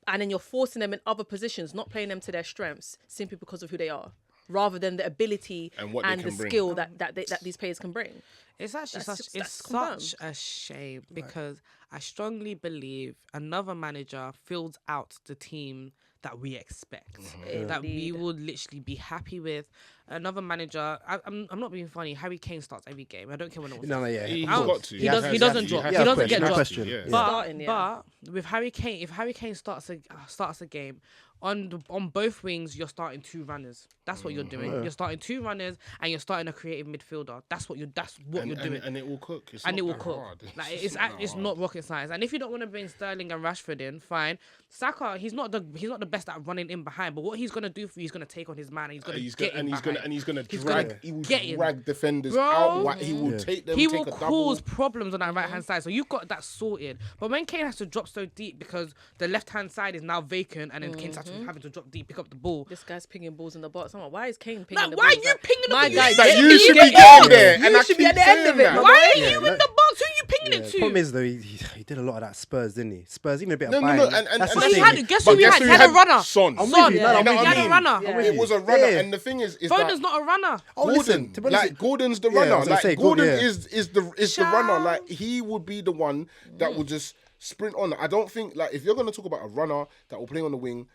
C: and then you're forcing them in other positions, not playing them to their strengths simply because of who they are, rather than the ability
B: And what they
C: the
B: can bring.
C: skill that these players can bring.
A: It's actually
C: That's
A: such
C: just- that's
A: such a shame because I strongly believe another manager fills out the team that we expect, that we
C: Indeed.
A: would literally be happy with. Another manager, I'm not being funny. Harry Kane starts every game. I don't care when it was.
D: No, yeah.
B: He's
A: I don't-
B: got to.
A: he doesn't drop. He doesn't get
D: no
A: dropped.
D: question.
B: Yeah.
A: But with Harry Kane, if Harry Kane starts a game, on both wings, you're starting 2 runners. That's what you're doing. You're starting 2 runners and you're starting a creative midfielder. That's what you're doing.
B: And it will cook. It's
A: And
B: not
A: it will
B: that
A: cook.
B: hard.
A: Like
B: just
A: it's
B: not that
A: it's
B: hard.
A: not rocket science. And if you don't want to bring Sterling and Rashford in, fine. Saka, he's not the best at running in behind. But what he's gonna do for you, he's gonna take on his man. And he's gonna get in behind.
B: He's gonna
A: He's
B: drag.
A: gonna
B: He will
A: get in.
B: drag defenders
A: Bro.
B: out. He will take them.
A: He
B: take
A: will
B: a
A: cause
B: double.
A: problems on that right hand side. So you've got that sorted. But when Kane has to drop so deep because the left hand side is now vacant and then Kane's has having to drop deep, pick up the ball.
C: This guy's pinging balls in the box. I'm like, why is Kane pinging
A: Like,
C: the
A: why are
C: balls?
A: you pinging the
C: My
A: ball?
C: guy,
B: Like, you
C: you
B: should
C: get
B: be getting there,
C: You
B: and I
C: should be
B: keep
C: at the end of
B: saying
C: it.
B: that.
C: my
A: Why are
C: boy.
A: you in the box? Who are you pinging it
D: The
A: to?
D: problem is though, he did a lot of that Spurs, didn't he? Spurs, even a bit of
B: No,
D: buying.
B: and
D: That's the
A: But he
D: thing.
A: had, guess
B: But
A: who he
B: guess
A: had?
B: who
A: He had a runner.
B: Son.
D: I'm
A: Son,
D: with you.
B: You
D: No,
B: know
D: I'm
B: what
D: with
A: he
B: I
A: had a
B: mean?
A: runner.
C: Yeah.
D: with
B: It
D: you.
B: was a runner,
D: Yeah.
B: and the thing is
A: Foden's
B: that
A: not a runner.
D: Oh,
B: Gordon,
D: listen, to be honest,
B: like Gordon's the
D: Yeah, I
B: runner.
D: was gonna
B: Like
D: say,
B: Gordon
D: yeah.
B: is the runner.
A: Ciao.
B: Like he would be the one that will just sprint on. I don't think like if you're gonna talk about a runner that will play on the wing.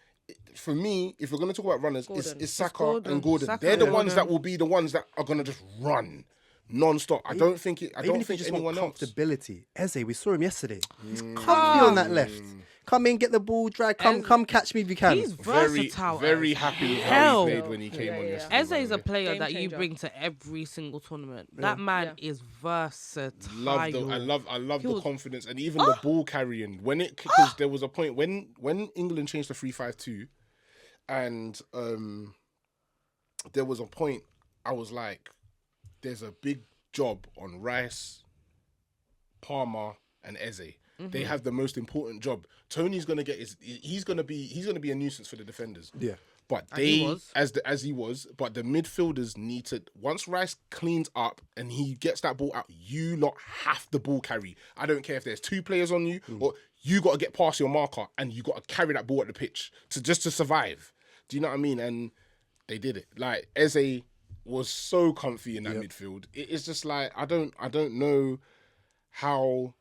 B: For me, if we're going to talk about runners, it's Saka
A: Gordon.
B: and Gordon.
A: Saka
B: They're
A: and
B: the ones
A: Gordon.
B: that will be the ones that are going to just run non-stop. I don't think
D: Even
B: don't
D: if you
B: think
D: just
B: anyone
D: want
B: else.
D: comfortability. Eze, we saw him yesterday. He's comfy on that left. Come in, get the ball, drag. Come catch me if you can.
A: He's
B: Very,
A: versatile.
B: very
A: as
B: happy how
A: hell.
B: he played when he came on yesterday.
A: Eze
B: by
A: is
B: the
A: a
B: way.
A: player
C: Game
A: that you
C: changer.
A: bring to every single tournament. That man is versatile.
B: I love the
A: was-
B: confidence and even the ball carrying when it because there was a point when England changed to 3-5-2 and there was a point I was like there's a big job on Rice, Palmer and Eze. They have the most important job. Tony's gonna get he's gonna be a nuisance for the defenders.
D: Yeah.
B: But
A: he was.
B: as he was, but the midfielders need to once Rice cleans up and he gets that ball out, you lot have the ball carry. I don't care if there's two players on you or you got to get past your marker and you got to carry that ball at the pitch to survive. Do you know what I mean? And they did it. Like Eze was so comfy in that midfield. It's just like I don't know how.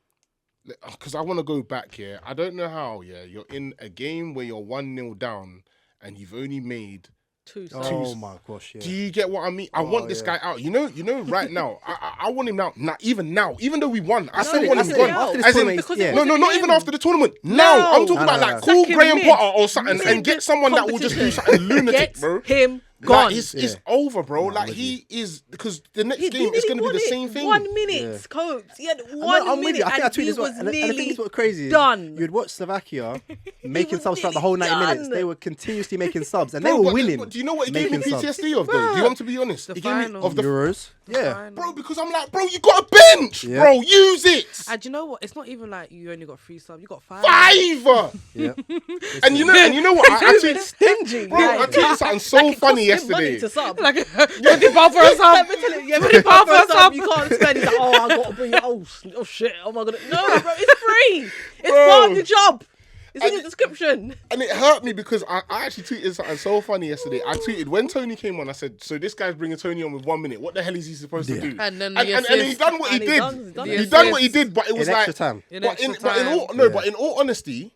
B: Because I want to go back here. I don't know how, you're in a game where you're 1-0 down and you've only made
C: Two.
D: Oh my gosh, yeah.
B: Do you get what I mean? I want this guy out. You know, right now. I want him out. Even when we won, I still want him gone.
D: After this
B: As in,
D: tournament,
C: because
D: yeah.
C: it
B: no,
C: wasn't
B: not
C: him.
B: even after the tournament. Now, I'm talking
D: No,
B: about
D: no,
B: like
D: no.
B: call
C: Second
B: Graham
C: mid.
B: Potter or something and
C: Mid
B: get someone that will just do
C: competition.
B: something lunatic,
C: Get
B: bro.
C: him
B: Like,
C: gone.
B: it's over, bro. Like he is because the next
C: He
B: game is
C: nearly
B: going to be
C: won
B: the
C: it.
B: same thing.
C: 1 minute, coach. He had
D: I'm
C: 1
D: with
C: minute
D: you. I think I
C: and
D: tweeted
C: he
D: as well.
C: was
D: And I think
C: nearly
D: it's what crazy is.
C: done.
D: You'd watch Slovakia making
C: was
D: subs throughout the
C: nearly
D: whole 90 minutes.
C: done.
D: They were continuously making subs and
B: Bro,
D: they were
B: but
D: winning.
B: do you know what it gave me
D: making subs.
B: PTSD of though? Do you want to be honest?
A: The
B: It gave me
A: final.
B: of the
D: Euros. Yeah.
B: bro because I'm like, bro, you got a bench,
D: Yeah.
B: bro. Use it.
A: And you know what? It's not even like you only got 3 subs. You got 5.
B: 5.
D: Yeah.
B: And you know what? I tweeted,
C: stingy.
B: bro, I tweeted something so funny yesterday.
C: To sub.
A: Like 20 pounds for a sub.
C: Yeah,
A: 20 pounds for a sub.
C: You can't spend. He's like, oh, I gotta bring it. Oh shit. Oh my god. No, bro, it's free. It's
B: Bro.
C: part of the job. It's in
B: And-
C: the description.
B: And it hurt me because I actually tweeted something so funny yesterday. I tweeted when Tony came on. I said, "So this guy's bringing Tony on with 1 minute. What the hell is he supposed to do?"
A: And then
B: and
A: the
B: he
A: assist.
B: done what he
C: And he
B: did.
C: done
B: He
C: it.
B: done what he did, but it was
D: In
B: like
D: extra time.
B: But in all honesty,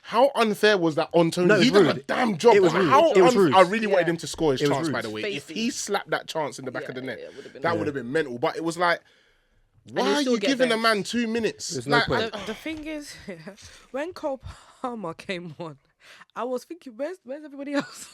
B: how unfair was that on Tony?
D: No, it was
B: He done a
D: rude.
B: damn job.
D: It was
B: Like,
D: rude.
B: how
D: It was rude.
B: I really wanted
C: Yeah.
B: him to score his
D: It was
B: chance. By
D: rude.
B: the way, if
C: Spacey.
B: he slapped that chance in the back of the net,
C: it would've been
B: that would have been mental. But it was like, why
C: you
B: are
C: still
B: you
C: get
B: giving a
C: benched.
B: man 2 minutes?
D: There's no
B: Like,
D: point.
A: The thing is, when Cole Palmer came on, I was thinking, where's everybody else?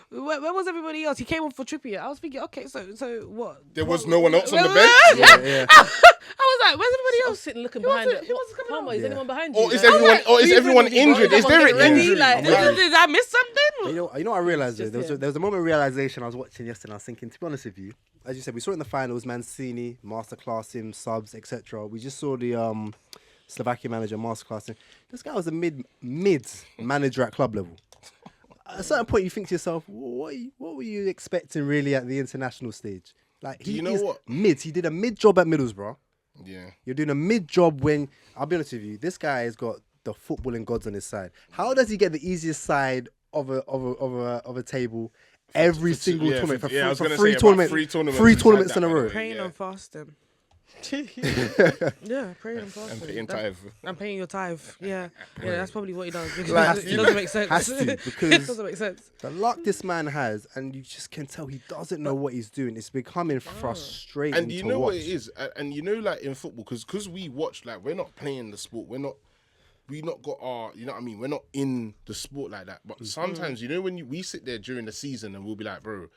A: where was everybody else? He came on for Trippier. I was thinking, okay, so what?
B: There was
A: What-
B: no one else on the
A: Where-
B: bench?
D: Yeah.
A: I was like, where's everybody
C: I was
A: else?
C: sitting looking
A: He
C: behind
A: wasn't-
C: it.
A: he wasn't coming
C: Palmer,
A: on.
C: is
D: Yeah.
C: anyone behind
B: Or
C: you?
B: is
C: Like,
B: everyone? Or is
C: who's
B: everyone
C: bringing you, bro?
B: injured? Is there
C: Someone
B: an
C: get ready,
B: injury?
C: like-
B: I'm like,
A: Did I miss something?
D: You know what I realized though?
C: Just
D: There was a moment of realization I was watching yesterday. I was thinking, to be honest with you, as you said, we saw it in the finals, Mancini, masterclass him, subs, etc. We just saw the Slovakia manager masterclass him. This guy was a mid manager at club level. At a certain point, you think to yourself, what were you expecting really at the international stage? Like
B: you know
D: is
B: what?
D: mid. He did a mid job at Middlesbrough.
B: yeah.
D: You're doing a mid job when I'll be honest with you. This guy has got the footballing gods on his side. How does he get the easiest side of a table every single
B: yeah,
D: tournament
B: for-
D: for,
B: yeah, I was
D: for
B: gonna
D: three
B: say about
D: tournaments?
B: three tournaments
D: Three
B: he's had
D: tournaments
B: that,
D: in a
B: by the
D: row.
B: way.
A: Praying
B: Yeah.
A: and fasting. Yeah, praying and fasting.
B: And paying
A: That's-
B: tithe.
A: And paying your tithe. Yeah, that's probably what he does. Because
B: Like,
A: it doesn't make sense.
D: Has to,
A: it
D: because
A: doesn't make sense.
D: the luck this man has, and you just can tell he doesn't know what he's doing. It's becoming frustrating.
B: And you
D: to
B: know
D: watch.
B: what it is, and you know, like in football, because we watch, like we're not playing the sport, we not got our, you know what I mean, we're not in the sport like that. But sometimes, you know, when we sit there during the season and we'll be like, bro,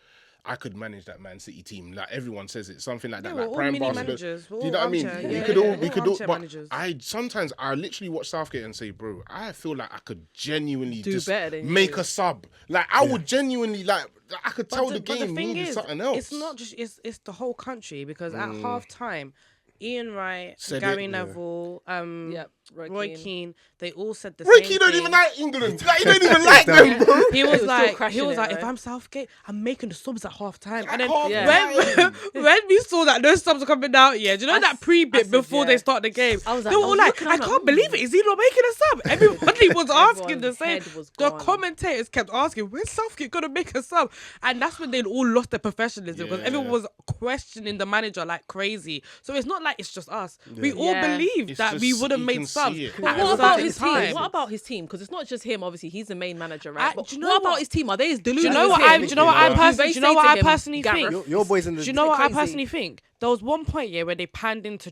B: I could manage that Man City team. Like everyone says it, something like that.
A: Yeah,
B: like
A: we're all
B: Prime
A: mini
B: Barcelona.
A: managers. We're
B: Do you know
A: all
B: what I mean?
A: armchair,
B: we
A: yeah,
B: could
A: yeah,
B: all,
A: we're
B: we
A: all
B: could all.
A: armchair
B: But
A: managers.
B: I sometimes literally watch Southgate and say, bro, I feel like I could genuinely
C: Do
B: just
C: better than
B: make
C: you.
B: a sub. Like I would genuinely like. I could tell the
A: but
B: game
A: thing
B: needed
A: is,
B: something else.
A: It's not just it's the whole country because at half time, Ian Wright,
B: Said
A: Gary
B: it,
A: Neville,
C: Yep.
A: Roy Keane, they all said the
B: Roy
A: same
B: Keane don't
A: thing.
B: even like England. Like, he don't even like them, bro.
A: He was
C: still
A: like,
C: crashing it,
A: if
C: though.
A: I'm Southgate, I'm making the subs at half time. And then
B: half-time.
A: when we saw that no subs are coming out, do you know that pre-bit
C: said,
A: before
C: yeah.
A: they start the game?
C: I was
A: They
C: like-
A: were
C: I
A: all
C: was
A: like,
C: looking,
A: I
C: I'm like,
A: can't believe it. Is he not making a sub? Everybody was asking the
C: Everyone's
A: same.
C: head was
A: The
C: gone.
A: commentators kept asking, when's Southgate gonna make a sub? And that's when they all lost their professionalism because everyone was questioning the manager like crazy. So it's not like it's just us. We all
C: Yeah.
A: believed
B: It's
A: that we
B: just-
A: would have
B: you
A: made
B: can
A: subs.
B: see it.
C: But
A: at
C: what
A: a
C: about
A: certain
C: his team?
A: time.
C: What about his team? Because it's not just him. Obviously, he's the main manager, right? But
A: do you know
C: what about
A: what?
C: his team? Are they as
A: Do
C: deluded?
A: you know
C: as
A: what
C: him?
A: I? Do you know what I
B: Yeah.
A: personally? Do you know what I personally
C: Gareth?
A: think?
D: Your boys in the.
A: Do you know what I
C: crazy.
A: personally think? There was one point, where they panned into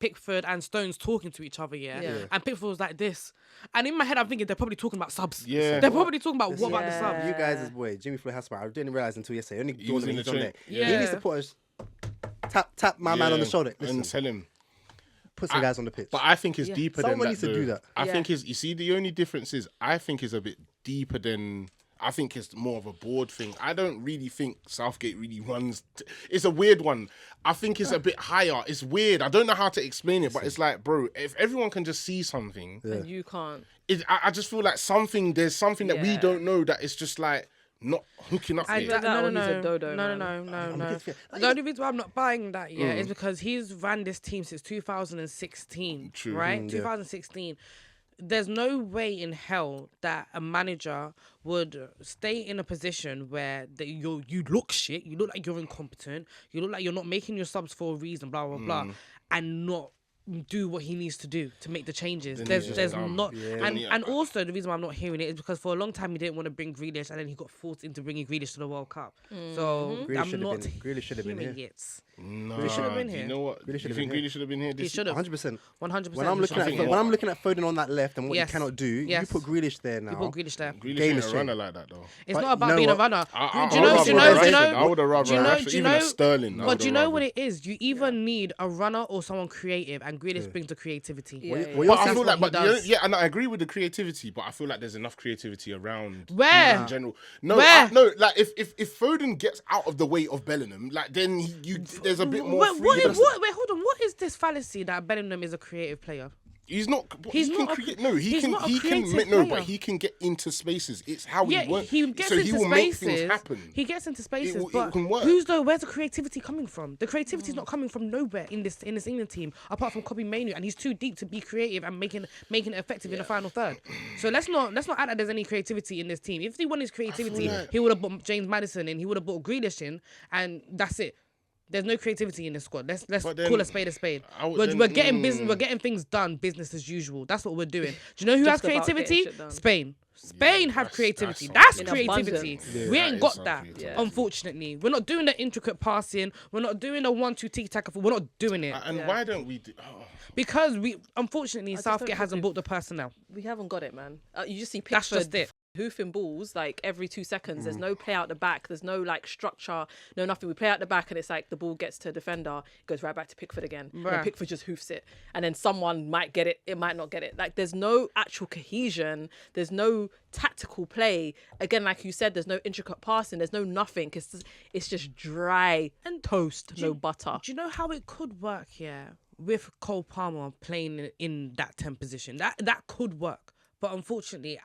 A: Pickford and Stones talking to each other,
C: Yeah.
A: and Pickford was like this. And in my head, I'm thinking they're probably talking about subs.
B: Yeah.
A: They're probably talking about what
D: Listen,
A: about the subs.
D: You guys, boy, Jimmy Floyd Hasselback. I didn't realize until yesterday. Only
B: He was
D: dawned on me
B: in
D: he's
B: the
D: on
B: train.
D: there.
A: Yeah.
D: He needs to put us tap my man on the shoulder. Listen,
B: and tell him.
D: put some guys on the pitch.
B: But I think it's deeper
D: Someone
B: than that.
D: needs to do that.
B: I
C: Yeah.
B: think it's, you see, the only difference is I think it's a bit deeper than, I think it's more of a board thing. I don't really think Southgate really runs. It's a weird one. I think it's a bit higher. It's weird. I don't know how to explain it, but it's like, bro, if everyone can just see something,
C: And you can't.
B: I just feel like there's something that we
C: Yeah.
B: don't know that it's just like not hooking up here.
C: that or he's a dodo,
A: no,
C: man.
A: no. The only reason why I'm not buying that is because he's ran this team since 2016,
B: True.
A: right? 2016. There's no way in hell that a manager would stay in a position where you look shit, you look like you're incompetent, you look like you're not making your subs for a reason, blah blah blah, and not do what he needs to do to make the changes.
B: Then
A: There's
B: he's just dumb.
A: not,
B: Yeah.
A: and also the reason why I'm not hearing it is because for a long time he didn't want to bring Grealish, and then he got forced into bringing Grealish to the World Cup. So
D: Grealish
A: I'm
D: should
A: not
D: have been. Grealish should have been
A: hearing
D: here.
A: it.
B: Nah,
A: should have been
B: do
A: here.
B: you know what?
D: Grealish
B: Do you
D: should have
B: think
D: been here.
B: Grealish should have been here?
A: He
B: This
A: should have.
D: 100%.
A: 100%.
D: When I'm looking at
B: think
D: when I'm looking at Foden on that left and what
A: Yes.
D: he cannot do,
A: Yes.
D: you put Grealish there now.
A: You put Grealish there.
B: Grealish
D: Game
B: ain't
D: is
B: a
D: changed.
B: runner like that though.
A: It's
D: But
A: not about
D: you know
A: being a
D: what?
A: runner.
B: I
A: Do you know?
B: would
A: Do you know?
B: rather
A: Do you
B: Rashford.
A: know?
B: I would have rather
A: do you know?
B: Rashford,
A: Do you
B: even a
A: know?
B: Sterling. I
A: But do you
B: would've
A: know
B: rather.
A: what it is? You either need a runner or someone creative, and Grealish brings the creativity.
C: Yeah,
D: What
C: yeah.
D: you're
B: But I
D: saying-
B: feel like,
A: what he does.
B: and I agree with the creativity, but I feel like there's enough creativity around
A: Where?
B: in general. No,
A: Where?
B: no, like if Foden gets out of the way of Bellingham, like then there's a bit more freedom.
A: Wait, hold on. What is this fallacy that Bellingham is a creative player?
B: He's not.
A: He's
B: he
A: not
B: can
A: a-
B: create. No, he
A: he's
B: can.
A: not a
B: He can.
A: creative
B: Make, no,
A: player.
B: but he can get into spaces. It's how
A: Yeah,
B: he works.
A: he gets
B: so
A: into
B: he will
A: spaces.
B: make things happen.
A: He gets into spaces,
B: will- it
A: but
B: can work.
A: where's the creativity coming from? The creativity is not coming from nowhere in this England team, apart from Kobe Mainoo, and he's too deep to be creative and making it effective in the final third. So let's not act like there's any creativity in this team. If he wanted his creativity, he would have brought James Maddison in, he would have brought Grealish in, and that's it. There's no creativity in this squad. Let's
B: But then-
A: call a spade a spade.
B: I would
A: We're
B: then-
A: getting business. We're getting things done. Business as usual. That's what we're doing. Do you know who has
C: Just about getting
A: creativity?
C: shit done.
A: Spain. Spain have
B: that's
A: creativity.
B: some
A: That's
C: In
A: creativity.
C: abundance.
B: Yeah,
A: We
B: that
A: ain't
B: is
A: got
B: some
A: that.
B: creativity.
C: Yeah.
A: Unfortunately, we're not doing the intricate passing. We're not doing the 1-2 tiki-taka. We're not doing it
B: And why don't we do?
A: because unfortunately,
C: just don't
A: Southgate
C: think
A: hasn't
C: we've-
A: bought the personnel.
C: We haven't got it, man. You just see
A: That's
C: Pickford
A: just it.
C: hoofing balls like every 2 seconds. There's no play out the back. There's no like structure. No nothing. We play out the back and it's like the ball gets to a defender, it goes right back to Pickford again. And then
A: Bruh.
C: Pickford just hoofs it, and then someone might get it. It might not get it. Like there's no actual cohesion. There's no tactical play. Again, like you said, there's no intricate passing. There's no nothing. It's just dry and toast, no butter.
A: Do you know how it could work? Yeah, with Cole Palmer playing in that 10 position, that could work. But unfortunately,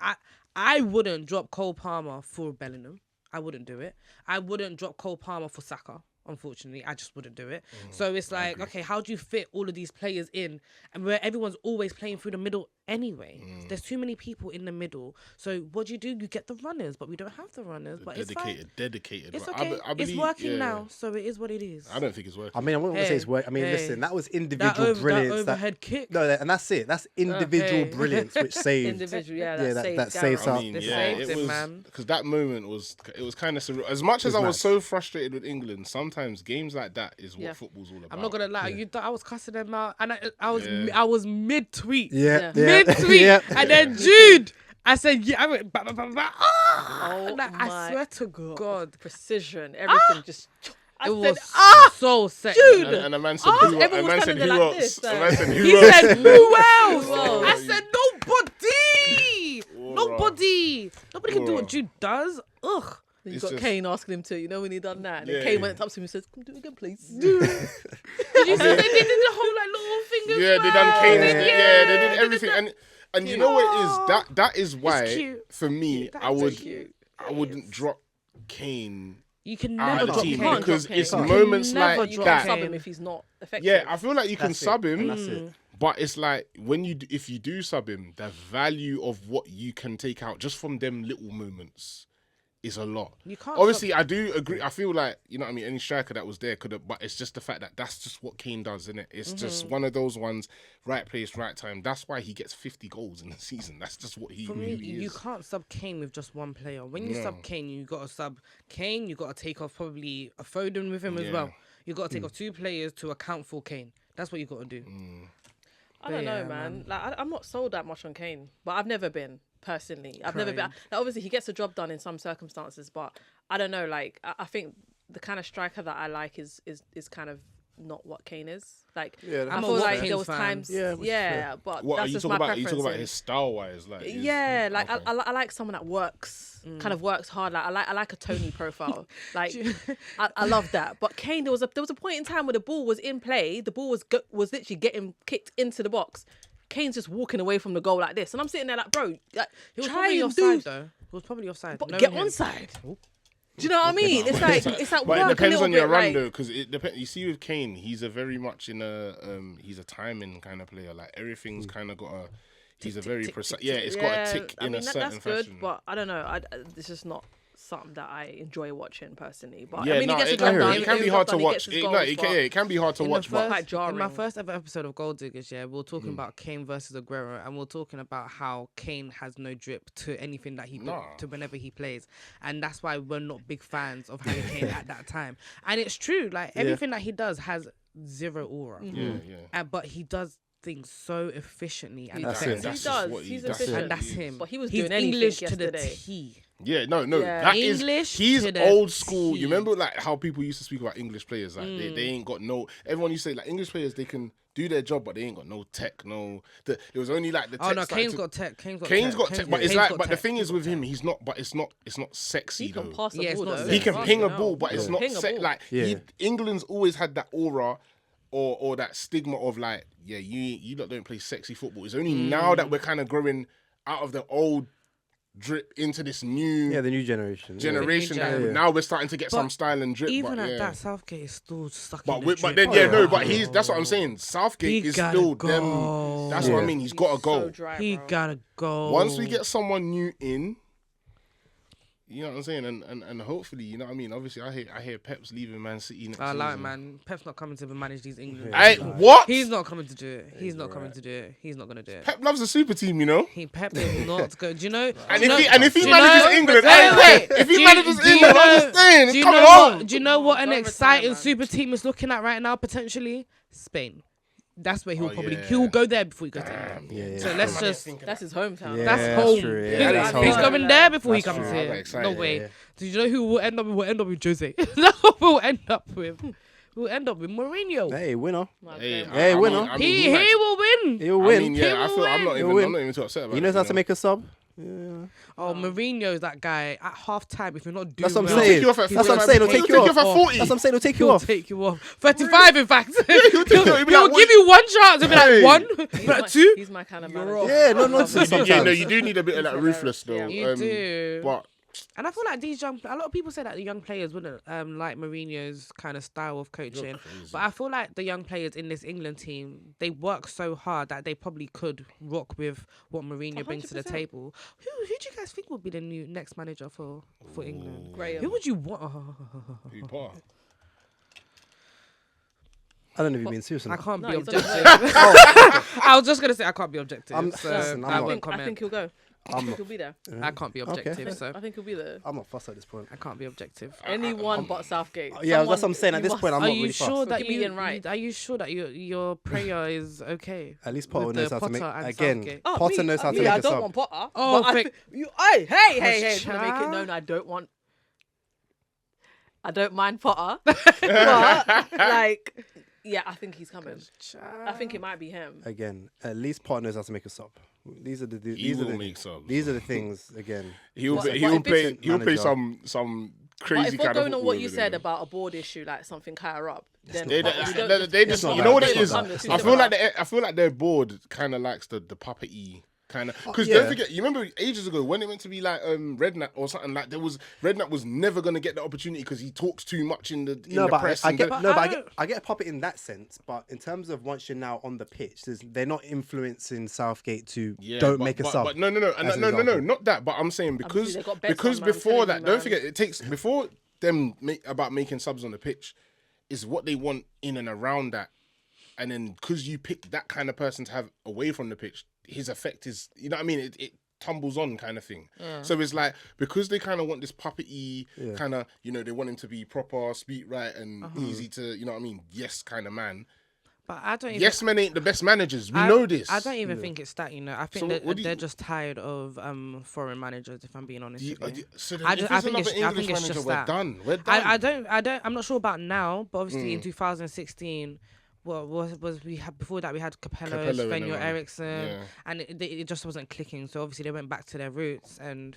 A: I wouldn't drop Cole Palmer for Bellingham. I wouldn't do it. I wouldn't drop Cole Palmer for Saka. Unfortunately, I just wouldn't do it. So it's like, okay, how do you fit all of these players in, and where everyone's always playing through the middle anyway? There's too many people in the middle. So what do? You get the runners, but we don't have the runners. But
B: Dedicated.
A: it's
B: But
A: okay.
B: I believe,
A: it's working
B: yeah.
A: now, so it is what it is.
B: I don't think it's working.
D: I mean, I wouldn't say it's
A: Hey,
D: work. I mean,
A: hey.
D: listen, that was individual
A: That
D: brilliance.
A: overhead kick.
D: No, and that's it. That's individual
A: hey.
D: brilliance which saved.
C: Individual, yeah,
D: Yeah,
C: that saved
D: that
C: Gareth.
D: saves
B: I
D: up.
B: mean,
A: They
B: yeah,
A: saved
B: it
A: him,
B: was
A: man.
B: because that moment was kind of surreal. As much as I was
D: mad.
B: so frustrated with England, sometimes games like that is what
C: Yeah.
B: football's all about.
A: I'm not gonna lie, you thought I was cussing them out, and
B: Yeah.
A: I was mid tweet,
D: Yeah,
A: mid tweet,
D: yeah.
A: and then Jude, I said, yeah, I went, bah, bah, bah, bah,
C: Oh
A: and I
C: my
A: swear to God,
C: precision, everything just. I
A: it
C: said,
A: was so set.
C: Jude!
B: And a man said,
C: Oh,
B: who,
C: everyone
B: a man
C: was
B: said,
C: standing
B: who
C: there like
B: else?
C: this,
B: A
C: like-
B: man said, who
A: He
B: else?
A: said, who else?
C: Whoa.
A: I said, nobody. Nobody can do what Jude does. Ugh.
C: You
B: It's
C: got
B: just-
C: Kane asking him to, when he done that. And
B: Yeah.
C: then Kane went up to him and said, "Come do it again, please."
A: Did you see they did the whole like little thing as
B: Yeah,
A: well?
B: they done Kane.
D: Yeah.
B: They did everything. And you know what it is? That is why
A: cute.
B: for me,
A: That
B: I
A: is
B: would
A: cute.
B: I wouldn't drop Kane
A: You can
B: out
A: never
B: of the
A: drop
B: team
A: Kane.
B: because
C: Kane.
B: it's
C: You can
B: moments
A: never
B: like
C: You
A: drop
C: can't
B: that.
C: sub
A: Kane.
C: him if he's not effective.
B: Yeah, I feel like you can
D: That's it,
B: sub him,
D: and that's it.
B: but it's like if you do sub him, the value of what you can take out just from them little moments is a lot.
A: You can't
B: Obviously, I do agree. I feel like, you know what I mean, any striker that was there could have, but it's just the fact that that's just what Kane does, isn't it? It's just one of those ones, right place, right time. That's why he gets 50 goals in the season. That's just what
A: For me,
B: who he
A: you
B: is.
A: can't sub Kane with just one player. When you sub Kane, you got to sub Kane. You got to take off probably a Foden with him as well. You got to take off 2 players to account for Kane. That's what you got to do.
C: I don't know,
A: Yeah,
C: man. Like, I'm not sold that much on Kane, but I've never been personally. I've never been. Like, obviously, he gets the job done in some circumstances, but I don't know. Like, I think the kind of striker that I like is kind of not what Kane is. Like,
D: Yeah,
C: I
D: I'm
C: feel
A: not
C: like
A: Kane's
C: there was
A: fan.
C: times,
D: Yeah, which is fair.
C: but
B: What are
C: that's
B: you
C: just
B: talking
C: my
B: about?
C: preference.
B: You talking about
C: in-
B: his style wise, like
C: Yeah, like
B: okay.
C: I like someone that works, kind of works hard. Like I like a Tony profile. Like I love that. But Kane, there was a point in time where the ball was in play. The ball was literally getting kicked into the box. Kane's just walking away from the goal like this, and I'm sitting there like, bro, like,
A: He was
C: try
A: probably
C: and
A: offside
C: do,
A: though. He was probably offside.
C: but
A: Knowing
C: get
A: him.
C: onside. Do you know what I mean? It's like
B: But
C: work
B: it depends
C: a little
B: on your
C: bit,
B: run
C: like,
B: though, because it depends. You see, with Kane, he's a very much in a he's a timing kind of player. Like everything's kind of got a. He's a very precise. Yeah, it's got a tick in a certain
C: that's good,
B: fashion.
C: but I don't know. It's just not something that I enjoy watching personally. But
B: Yeah,
C: I mean,
B: no,
C: he gets the
B: it,
C: job done.
B: it can
C: He
B: be
C: gets
B: hard
C: the
B: to
C: job done, he
B: watch.
C: gets his
B: It,
C: goals,
B: no, it,
C: but-
B: it can be hard to
A: In
B: watch,
A: the
B: but
C: quite
A: first, in my
C: jarring.
A: first ever episode of Gold Diggers, we were talking about Kane versus Aguero, and we were talking about how Kane has no drip to anything that he to whenever he plays, and that's why we're not big fans of Harry Kane at that time. And it's true, like everything that he does has zero aura.
B: yeah.
A: But he does things so efficiently and
D: That's
A: effectively.
D: it.
B: That's
C: He
B: just
C: does.
B: what
C: He's
B: that's
C: efficient.
A: And that's him.
C: But he was
A: He's
C: doing anything
A: English to the
C: yesterday.
A: T.
B: Yeah, no,
C: Yeah.
B: that is
A: English
B: he's
A: to the
B: old school.
A: T.
B: You remember like how people used to speak about English players, like they ain't got no. Everyone used to say like English players they can do their job, but they ain't got no tech. It was only like the.
A: Oh no,
B: tech
A: Kane's
B: started
A: got tech.
B: Kane's got tech, but it's
A: Kane's
B: like,
A: got
B: but the
A: tech.
B: thing is with him, he's not. But it's not sexy
C: He can
B: though.
C: pass the
A: Yeah, it's
C: ball,
A: not
C: though.
A: sexy.
B: He can
C: Fucking
B: ping a
C: hell.
B: ball, but
C: He
B: it's
C: can
B: not
C: ping a
B: set.
C: ball.
B: Like
D: Yeah.
B: England's always had that aura, or that stigma of like, yeah, you lot don't play sexy football. It's only now that we're kind of growing out of the old drip into this new
D: Yeah, the new generation.
B: generation.
A: Yeah.
B: That
D: Yeah.
B: now we're starting to get
A: But
B: some style and drip.
A: Even
B: but
A: at
B: yeah.
A: that, Southgate is still stuck
B: But
A: in
B: with,
A: the
B: but
A: drip.
B: then yeah,
D: Oh,
B: no, but that's what I'm saying. Southgate
A: He
B: is
A: gotta
B: still
A: go.
B: them. That's what I
D: Yeah.
B: mean. He's got to go.
C: So dry,
A: He
C: bro.
A: gotta go.
B: Once we get someone new in, you know what I'm saying, and hopefully, you know what I mean. Obviously, I hear Pep's leaving Man City next
A: I like
B: season.
A: man. Pep's not coming to manage these England.
B: What?
A: He's not coming to do it. He's not coming to do it. He's not gonna do it.
B: Pep loves a super team, you know.
A: Pep is not good. Do you know?
B: And
A: do you
B: if he
A: do you
B: manages
A: know-
B: England,
A: wait,
B: hey,
A: wait,
B: Pep, if
A: do
B: he
A: you-
B: manages
A: do you
B: England, I'm
A: know-
B: just saying,
A: do
B: it's
A: you
B: coming
A: know
B: on.
A: what? Do you know what an
C: Don't retire,
A: exciting
C: man.
A: super team is looking at right now? Potentially Spain. That's where he'll probably
B: yeah.
A: he'll go there before he goes to England.
D: Yeah,
A: So let's just.
C: That's his hometown.
D: Yeah,
A: That's home.
D: true.
B: Yeah,
D: Yeah,
B: that's
D: that's
A: He's
B: home.
D: home.
A: going there before he
B: That's
A: comes
B: true. I'm
A: here.
B: excited.
A: No way.
D: Yeah.
A: Do you know who will end up? We'll end up with Jose. That's what we'll end up with. We'll end up with Mourinho.
D: Hey, winner.
B: Hey,
D: Hey, winner.
A: He will win.
D: He'll
B: I
D: win.
B: mean, yeah, I
A: He
B: feel I'm
A: will
B: not
D: win.
B: even.
D: He'll
B: I'm not even too upset about
D: He
B: it.
D: knows how
B: you
D: to
B: know?
D: make a sub.
A: Oh, Mourinho's that guy at half time. If you're not doing
D: That's what I'm
A: well,
D: saying.
B: Take you off at
D: That's what I'm
B: 45.
D: saying. He'll take you off.
B: at 40.
D: That's what I'm saying. He'll take you
A: he'll
D: off.
A: take you off. 35, in fact.
B: he'll take you off. He'll be
A: He'll
B: like,
A: give you one chance. He'll be
B: Hey.
A: like one, he'll be like two.
C: He's my kind of
A: You're
C: manager.
A: off.
D: Yeah, no, no,
C: I love him.
D: sometimes.
B: Yeah, no, you do need a bit of that
C: He's
B: ruthless though.
C: hilarious.
A: You do.
B: But
A: And I feel like a lot of people say that the young players wouldn't like Mourinho's kind of style of coaching. But I feel like the young players in this England team, they work so hard that they probably could rock with what Mourinho brings to the
C: 100%.
A: table. Who do you guys think will be the new next manager for England?
C: Graham.
A: Who would you want?
B: who part?
D: I don't know if you're being serious or
A: I
D: not.
A: can't
C: No,
A: be
C: he's
A: objective.
C: Oh.
A: I was just gonna say I can't be objective. So
D: listen, I'm
A: I
D: not.
A: won't
C: I
A: comment.
C: think he'll go. I think he'll be there.
A: I can't be objective, so
C: I think he'll be there.
D: I'm not fussed at this point.
A: I can't be objective.
C: Anyone but Southgate.
D: Yeah, that's what I'm
C: Someone
D: saying. At
C: you
D: this
C: must-
D: point, I'm
A: Are
D: not
A: you
D: really
A: sure
D: fussed.
A: that
C: Give me
A: you?
C: Ian Wright.
A: Are you sure that your prayer is okay?
D: At least Potter
A: with
D: knows
A: the
D: how to make.
A: Potter and
D: Again,
A: Southgate?
C: Oh,
D: Potter
C: me,
D: knows how to
C: me,
D: make
C: I
D: a
C: don't
D: sub.
C: want Potter.
A: Oh,
C: but I
A: fake-
C: you, hey,
A: Hush,
C: gonna make it
A: child.
C: known I don't want. I don't mind Potter, but like, yeah, I think he's coming. I think it might be him.
D: Again, at least Potter knows how to make a sub. These are the
B: He
D: these are
B: will
D: the
B: make subs.
D: these are the things again.
B: He'll
C: But
B: play. He'll
C: if
B: play.
C: it's-
B: He'll play
D: Manager.
B: some crazy
C: But if we're
B: kind of
C: going on
B: football
C: what you
B: over
C: said
B: there.
C: about a board issue, like something higher up, then
B: They,
C: we don't-
B: they just,
D: not
B: you
D: that.
B: know what
D: It's
B: it
D: not
B: is.
D: that.
C: It's
B: I
C: too
B: feel like
C: similar.
B: I feel like their board kind of likes the puppety kind of. Because
D: Yeah.
B: don't forget, you remember ages ago when it went to be like Redknapp or something like Redknapp was never gonna get the opportunity because he talks too much in the press.
D: I
B: and
D: get
B: that-
D: I get a puppet in that sense, but in terms of once you're now on the pitch, they're not influencing Southgate to don't make a sub.
B: But no,
D: as an
B: no,
D: example.
B: not that. But I'm saying because
C: they got bets on, man, I'm
B: before
C: telling
B: that,
C: you,
B: don't
C: man.
B: forget it takes before them about making subs on the pitch is what they want in and around that, and then because you pick that kind of person to have away from the pitch, his effect is, you know what I mean? It tumbles on kind of thing. So it's like because they kind of want this puppety kind of, you know, they want him to be proper, speak right, and easy to, you know what I mean? Yes, kind of man.
A: But I don't even.
B: Yes, men ain't the best managers. We know this.
A: I don't even think it's that. I think
B: So
A: that
B: what do you-
A: they're just tired of foreign managers. If I'm being honest with you.
B: So then
A: I
B: if
A: just-
B: there's
A: I think
B: another
A: it's- I
B: English
A: think it's
B: manager,
A: just
B: we're
A: that.
B: done. We're done.
A: I don't. I'm not sure about now, but obviously in 2016, what was we had before that? We had Capello,
B: Capello and
A: Sven
B: them,
A: Eriksson,
B: yeah.
A: and it just wasn't clicking. So obviously they went back to their roots, and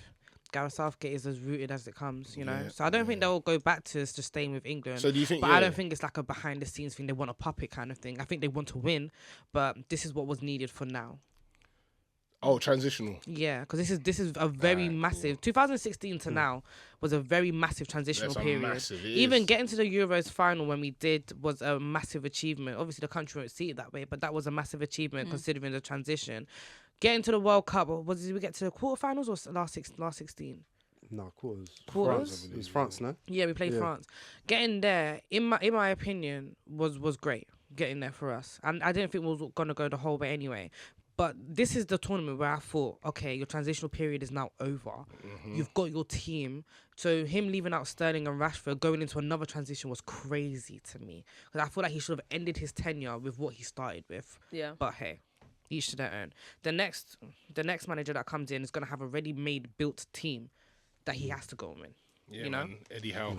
A: Gareth Southgate is as rooted as it comes.
B: Yeah,
A: So I don't think they'll go back to just staying with England.
B: So do you think?
A: But I don't think it's like a behind the scenes thing. They want a puppet kind of thing. I think they want to win, but this is what was needed for now.
B: Oh, transitional.
A: Yeah, because this is a very massive. 2016 to now was a very massive transitional
B: That's a
A: period.
B: massive- it
A: Even
B: is.
A: getting to the Euros final when we did was a massive achievement. Obviously, the country won't see it that way, but that was a massive achievement considering the transition. Getting to the World Cup, did we get to the quarterfinals or last 16?
D: No, quarters.
A: Quarters?
D: France, it was France, no?
A: Yeah, we played France. Getting there, in my opinion, was great. Getting there for us, and I didn't think we was gonna go the whole way anyway. But this is the tournament where I thought, okay, your transitional period is now over. You've got your team. So him leaving out Sterling and Rashford, going into another transition was crazy to me. Because I feel like he should have ended his tenure with what he started with.
C: Yeah.
A: But hey, each to their own. The next manager that comes in is going to have a ready-made, built team that he has to go in.
B: Yeah,
A: you know?
B: man. Eddie Howe.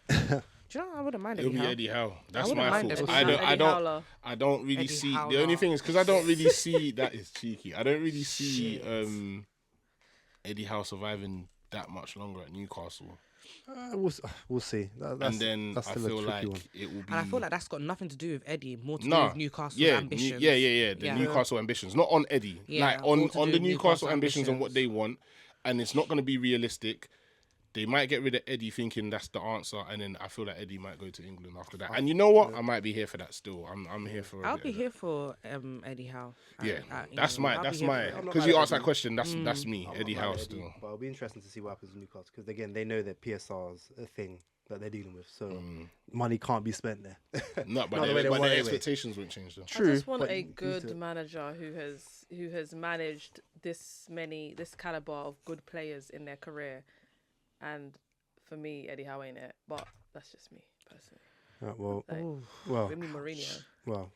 A: Do you know, I wouldn't mind
B: It'll
A: Eddie
B: be
A: Howe.
B: Eddie Howe. That's
A: wouldn't
B: my
A: mind
B: thoughts.
A: Eddie Howe.
B: I don't really
A: Eddie
B: see. The
A: Howler.
B: only thing is because I don't really see that is cheeky. I don't really see Eddie Howe surviving that much longer at Newcastle.
D: We'll see.
B: And then
D: that's
B: I
D: still a
B: feel
D: tricky
B: like
D: one.
B: it will be.
A: And I feel like that's got nothing to do with Eddie, more to do
B: Nah,
A: with Newcastle's
B: yeah,
A: ambitions.
B: The
A: Yeah.
B: Newcastle ambitions, not on Eddie.
A: Yeah,
B: like
A: more to
B: on
A: do
B: the
A: with
B: Newcastle
A: Newcastle
B: ambitions and what
A: ambitions.
B: they want, and it's not going to be realistic. They might get rid of Eddie thinking that's the answer, and then I feel like Eddie might go to England after that. And you know what? I might be here for that still. I'm here for.
A: I'll be here for Eddie Howe.
B: Yeah,
A: at
B: that's
A: England. I'll
B: that's
A: be here
B: my
A: for it.
B: because you asked that question. That's me,
D: I'm
B: Eddie
D: not
B: Howe
D: mad at
B: still.
D: But it'll be interesting to see what happens in Newcastle because again they know that PSR's a thing that they're dealing with, so money can't be spent there.
B: No, but
D: Not the way they
B: their
D: want anyway.
B: expectations won't change though.
D: True.
C: I just want
D: but
C: a
D: you need
C: good
D: to-
C: manager who has managed this caliber of good players in their career, and for me, Eddie Howe ain't it. But that's just me personally.
D: Well,
C: Like,
D: well,
C: give me Mourinho.
D: well.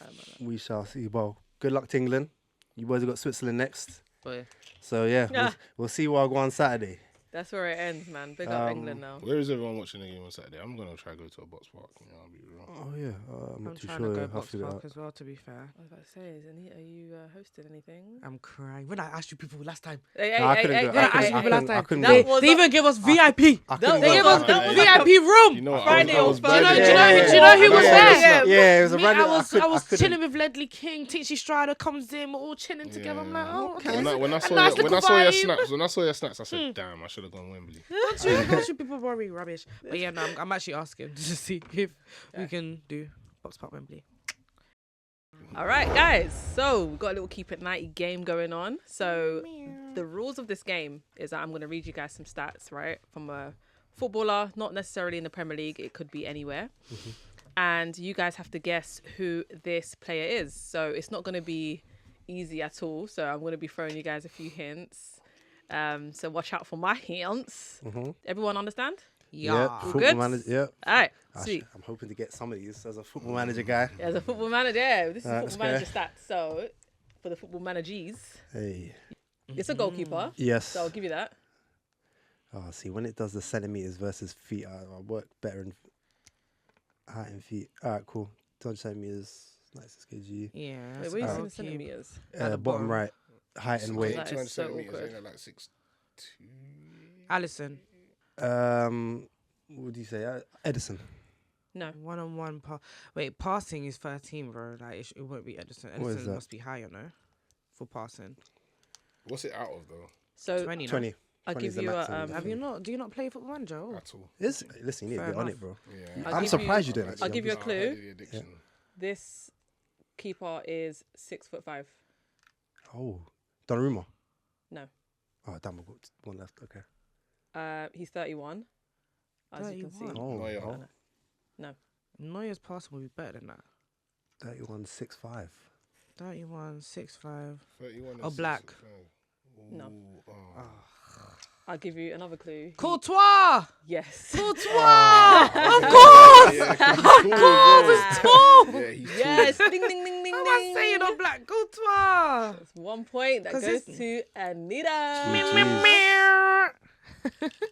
C: I don't know.
D: We shall see. Well, good luck to England. You boys have got Switzerland next.
A: But
D: So yeah, we'll see what I go on Saturday.
C: That's where it ends, man. Big up England now.
B: Where is everyone watching the game on Saturday? I'm gonna try to go to a box park. You know, I'll be real.
D: Oh yeah, I'm not
A: I'm
D: too
A: trying
D: sure.
A: to go
D: I'll
A: box
D: figure it
A: park
D: out.
A: as well, to be fair.
C: I was about to say, is Anita, are you hosting anything?
A: I'm crying. When I asked you people last time,
C: Hey,
D: No, I couldn't do it.
A: when I asked you
D: I
A: people
D: couldn't-
A: last
D: I
A: time,
D: couldn't
A: they,
D: go.
A: they even give us VIP.
D: I couldn't
C: That
D: go.
A: They gave us
C: was-
A: VIP room.
B: You know,
C: Friday
B: I was
C: or
B: burning
C: Friday.
B: it.
A: Do you know who was there?
D: Yeah, it was a
A: Me,
D: random.
A: I was
D: couldn't-
A: chilling with Ledley King. Titchy Strider comes in. We're all chilling together. I'm like, oh, okay.
B: When I
A: A
B: saw
A: nice
B: your, when I
A: little
B: saw your
A: vibe.
B: snaps, I said, "Damn, I should have gone Wembley."
A: Don't you people worry, rubbish. But yeah, no, I'm actually asking to see if we can do Box Park Wembley.
C: All right, guys. So we've got a little Keep It 90 game going on. So the rules of this game is that I'm going to read you guys some stats, right? From a footballer, not necessarily in the Premier League. It could be anywhere. And you guys have to guess who this player is. So it's not going to be easy at all. So I'm going to be throwing you guys a few hints. So watch out for my hints. Everyone understand?
D: Yeah,
A: Yeah.
D: football
C: good?
D: manager. Yeah.
C: All right.
D: Gosh,
C: Sweet.
D: I'm hoping to get some of these as a football manager guy.
C: As a football manager, yeah, this is
D: Alright,
C: football
D: let's
C: manager stats. So for the football managers,
D: Hey.
C: it's a goalkeeper.
D: Yes.
C: So I'll give you that.
D: Oh, see, when it does the centimeters versus feet, I work better in height and feet. All right, cool. 200 centimeters. Nice, kg.
A: Yeah.
C: Wait, where are you seeing the centimeters?
A: the
D: Bottom
A: bottom.
D: right, height and weight.
C: That is
B: 200
C: so
B: centimeters,
C: awkward.
B: ain't that like 6'2"?
A: Allison.
D: What do you say? Edison.
C: No.
A: 1-on-1 wait, passing is 13, bro. Like it won't be Edison.
D: What is
A: Edison
D: that?
A: must be higher, no? For passing.
B: What's it out of though?
C: So
A: 20, no?
D: 20.
C: I'll
D: 20 is
C: give
D: the
C: you
D: max,
C: a
D: I think.
A: Have you not? Do you not play Football Manager? Oh.
B: At all.
D: Listen, you need to
A: Fair
D: get on
A: enough.
D: it, bro.
B: Yeah.
C: I'll
D: I'm
C: give
D: surprised you
C: you-
D: don't actually.
C: I'll give you a
B: I
C: clue.
B: had the addiction.
C: This keeper is 6'5".
D: Oh, Donnarumma.
C: No.
D: Oh, damn, I've got one left. Okay.
C: He's 31. As you can see.
A: 31?
D: Oh,
B: Neuer.
D: oh,
C: No.
A: Neuer's passing will be better than that.
D: 31.65.
A: 31, 6'5".
B: 31
A: Oh,
B: and
A: black.
B: 6'5".
C: No.
B: Ooh, oh.
C: I'll give you another clue.
A: Courtois!
C: Yes.
A: Courtois!
B: Of
A: course!
B: Yeah,
A: Of course, it's tall!
B: Yeah, he's
C: Yes.
B: tall.
C: Ding, ding, ding, ding,
A: How am I
C: ding.
A: saying on black? Courtois!
C: That's 1 point that
A: 'Cause
C: goes
A: it's-
C: to Anita.
D: Jeez.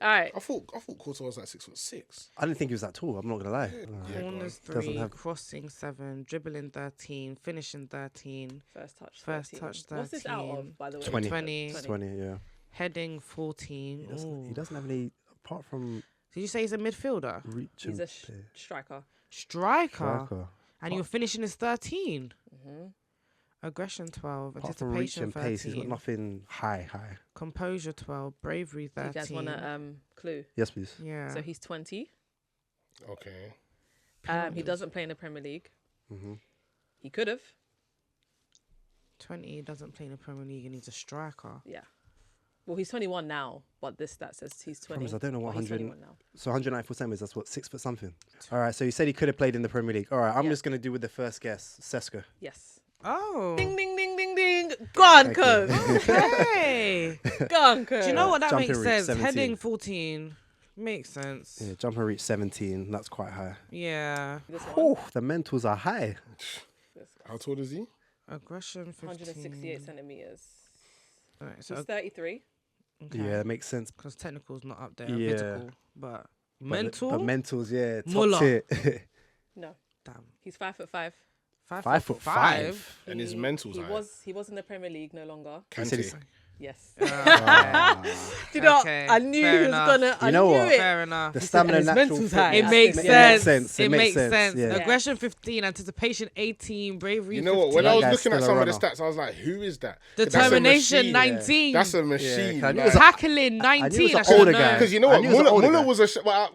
C: All right.
B: I thought Courtois was like 6'6".
D: I didn't think he was that tall. I'm not gonna lie.
B: Yeah, go
A: Corners
B: on.
D: Doesn't
A: 3,
D: have-
A: crossing 7, dribbling 13, finishing 13,
C: First touch.
A: First
C: 13.
A: touch,
C: What's this out
A: 13.
C: of, by the way?
D: 20.
A: 20.
D: 20. Yeah.
A: heading 14.
D: He doesn't have any apart from
A: Did you say he's a midfielder?
D: reach
C: He's
D: and
C: a
D: play.
C: striker.
A: Striker.
D: Striker.
A: And your finishing is 13.
C: Mm-hmm.
A: Aggression 12.
D: Apart from reach
A: Anticipation
D: and pace, he's got
A: 13.
D: nothing high.
A: Composure 12. Bravery
C: Do
A: 13.
C: you guys want a clue?
D: Yes, please.
A: Yeah.
C: So he's 20.
B: Okay.
C: He doesn't play in the Premier League.
D: Mm-hmm.
C: He could have.
A: 20, doesn't play in the Premier League and he's a striker.
C: Yeah. Well, he's 21 now, but this stat says he's 20.
D: Promise, I don't know what
C: but he's
D: 100
C: 21 now.
D: So 194 centimeters, that's what, 6 foot something. All right, so you said he could have played in the Premier League. All right, I'm
C: Yeah.
D: just going to do with the first guess. Seska.
C: Yes.
A: Oh.
C: Ding, ding, ding, ding, ding. Go on,
D: Thank you.
C: cuz.
A: Okay.
C: Go on, cuz.
A: Do you know what that
D: Jumping
A: makes
D: reach,
A: sense?
D: 17.
A: Heading 14. Makes sense.
D: Yeah, jump and reach 17. That's quite high.
A: Yeah.
C: This one.
D: Oh, the mentals are high.
B: How tall is he?
A: Aggression 15.
C: 168 centimeters.
A: Alright,
C: He's
A: so
C: 33.
D: Yeah, it makes sense.
A: because technical's not up there.
D: Yeah.
A: Physical, but mental.
D: But mentals, yeah, top
A: Muller.
D: tier.
C: No,
A: Damn.
C: he's 5'5".
D: 5'5".
B: And his
C: He-
B: mental's
C: he
B: high.
C: was in the Premier League, no longer.
D: He said
B: Kante.
D: he's-
C: Yes.
D: Ah.
C: Do you know,
A: Okay,
C: I knew
A: fair
C: he was
A: enough.
C: gonna. I
D: You know
C: knew
D: what?
C: it.
A: Fair enough.
D: The
C: He said
D: stamina
C: his
D: natural
C: mental's
D: fit-
C: high.
A: It makes
D: it
A: sense.
D: makes sense.
A: It makes sense.
D: Yeah.
A: Aggression 15, anticipation 18, bravery
B: You know
A: 15.
B: what? When I
D: That
B: was
D: guy's
B: looking at
D: still a
B: some of the
D: runner.
B: stats, I was like, who is that?
A: Determination
B: That's a machine.
A: 19.
B: That's a machine.
D: Yeah, I knew it
B: like-
D: was a-
A: Tackling
D: I knew it
A: 19.
D: was
A: I
D: an
A: should
D: older
A: know.
D: guy.
B: Because you know
D: I
B: what,
D: knew it was an older
B: Muller
D: guy.
B: was a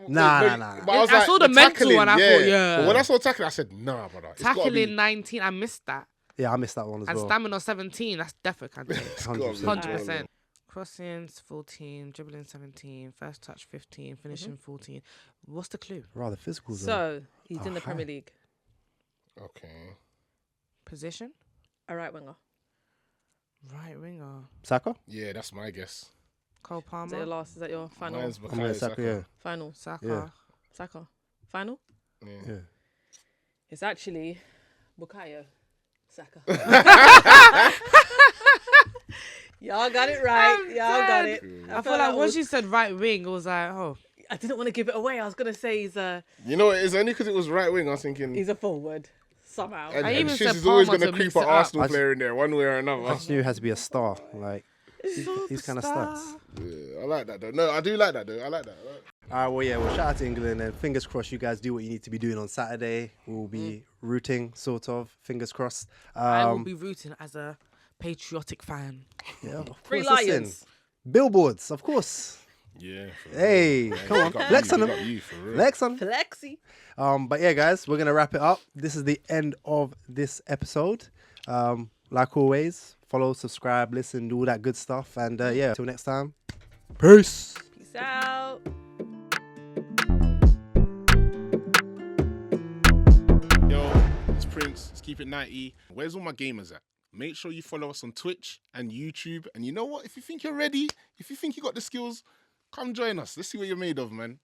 D: Nah.
B: But I was
A: I
B: like,
A: saw the mental and I thought, yeah.
B: But when I saw tackling, I said, nah, brother. It's gotta be-
A: Tackling 19. I missed that.
D: Yeah, I missed that one as
A: And
D: well.
A: stamina 17. That's definitely
B: it's gotta be
A: 100%.
B: Muller.
A: Crossings 14, dribbling 17, first touch 15, finishing 14. What's the clue?
D: Rather physical. though.
C: So he's in the
D: high.
C: Premier League.
B: Okay.
A: Position?
C: A right winger.
A: Right winger.
D: Saka?
B: Yeah, that's my guess.
A: Cole
C: Is that your
A: Palmer.
C: last? Is that your final?
B: Mine's
D: Yeah,
B: Bukayo
D: Saka,
B: Saka.
D: yeah.
C: Final.
A: Saka.
D: Yeah.
C: Saka. Final.
B: Yeah.
D: Yeah.
C: It's actually Bukayo Saka. Y'all got it right.
A: I'm
C: Y'all got
A: dead.
C: it.
A: I feel
C: felt
A: like
C: that
A: once
C: was-
A: you said right wing, it was like, oh.
C: I didn't want to give it away. I was gonna say he's a
B: It's only because it was right wing. I was thinking.
C: forward somehow.
B: And,
A: I
B: and
A: even
B: Shiz
A: said
B: is always
A: Palmer
B: going
A: to
B: to creep
A: mix
B: an
A: it up.
B: Arsenal player in there one way or
D: I
B: another.
D: just knew he had to be a star. Like, these kind of stats.
B: Yeah, I like that though. No, I do like that though. I like that.
D: All right, well, yeah, well, shout out to England and fingers crossed you guys do what you need to be doing on Saturday. We'll be rooting, sort of, fingers crossed.
A: I will be rooting as a patriotic fan.
D: Yeah, of
C: Free
D: course, listen.
C: Lions.
D: Billboards, of course.
B: Yeah.
D: Hey, come on, flex on them. Flex on 'em.
C: Flexi.
D: But yeah, guys, we're gonna wrap it up. This is the end of this episode. Like always, follow, subscribe, listen, do all that good stuff. And yeah, till next time. Peace.
C: Peace out.
B: Yo, it's Prince. Let's keep it 90. Where's all my gamers at? Make sure you follow us on Twitch and YouTube. And you know what? If you think you're ready, if you think you got the skills, come join us. Let's see what you're made of, man.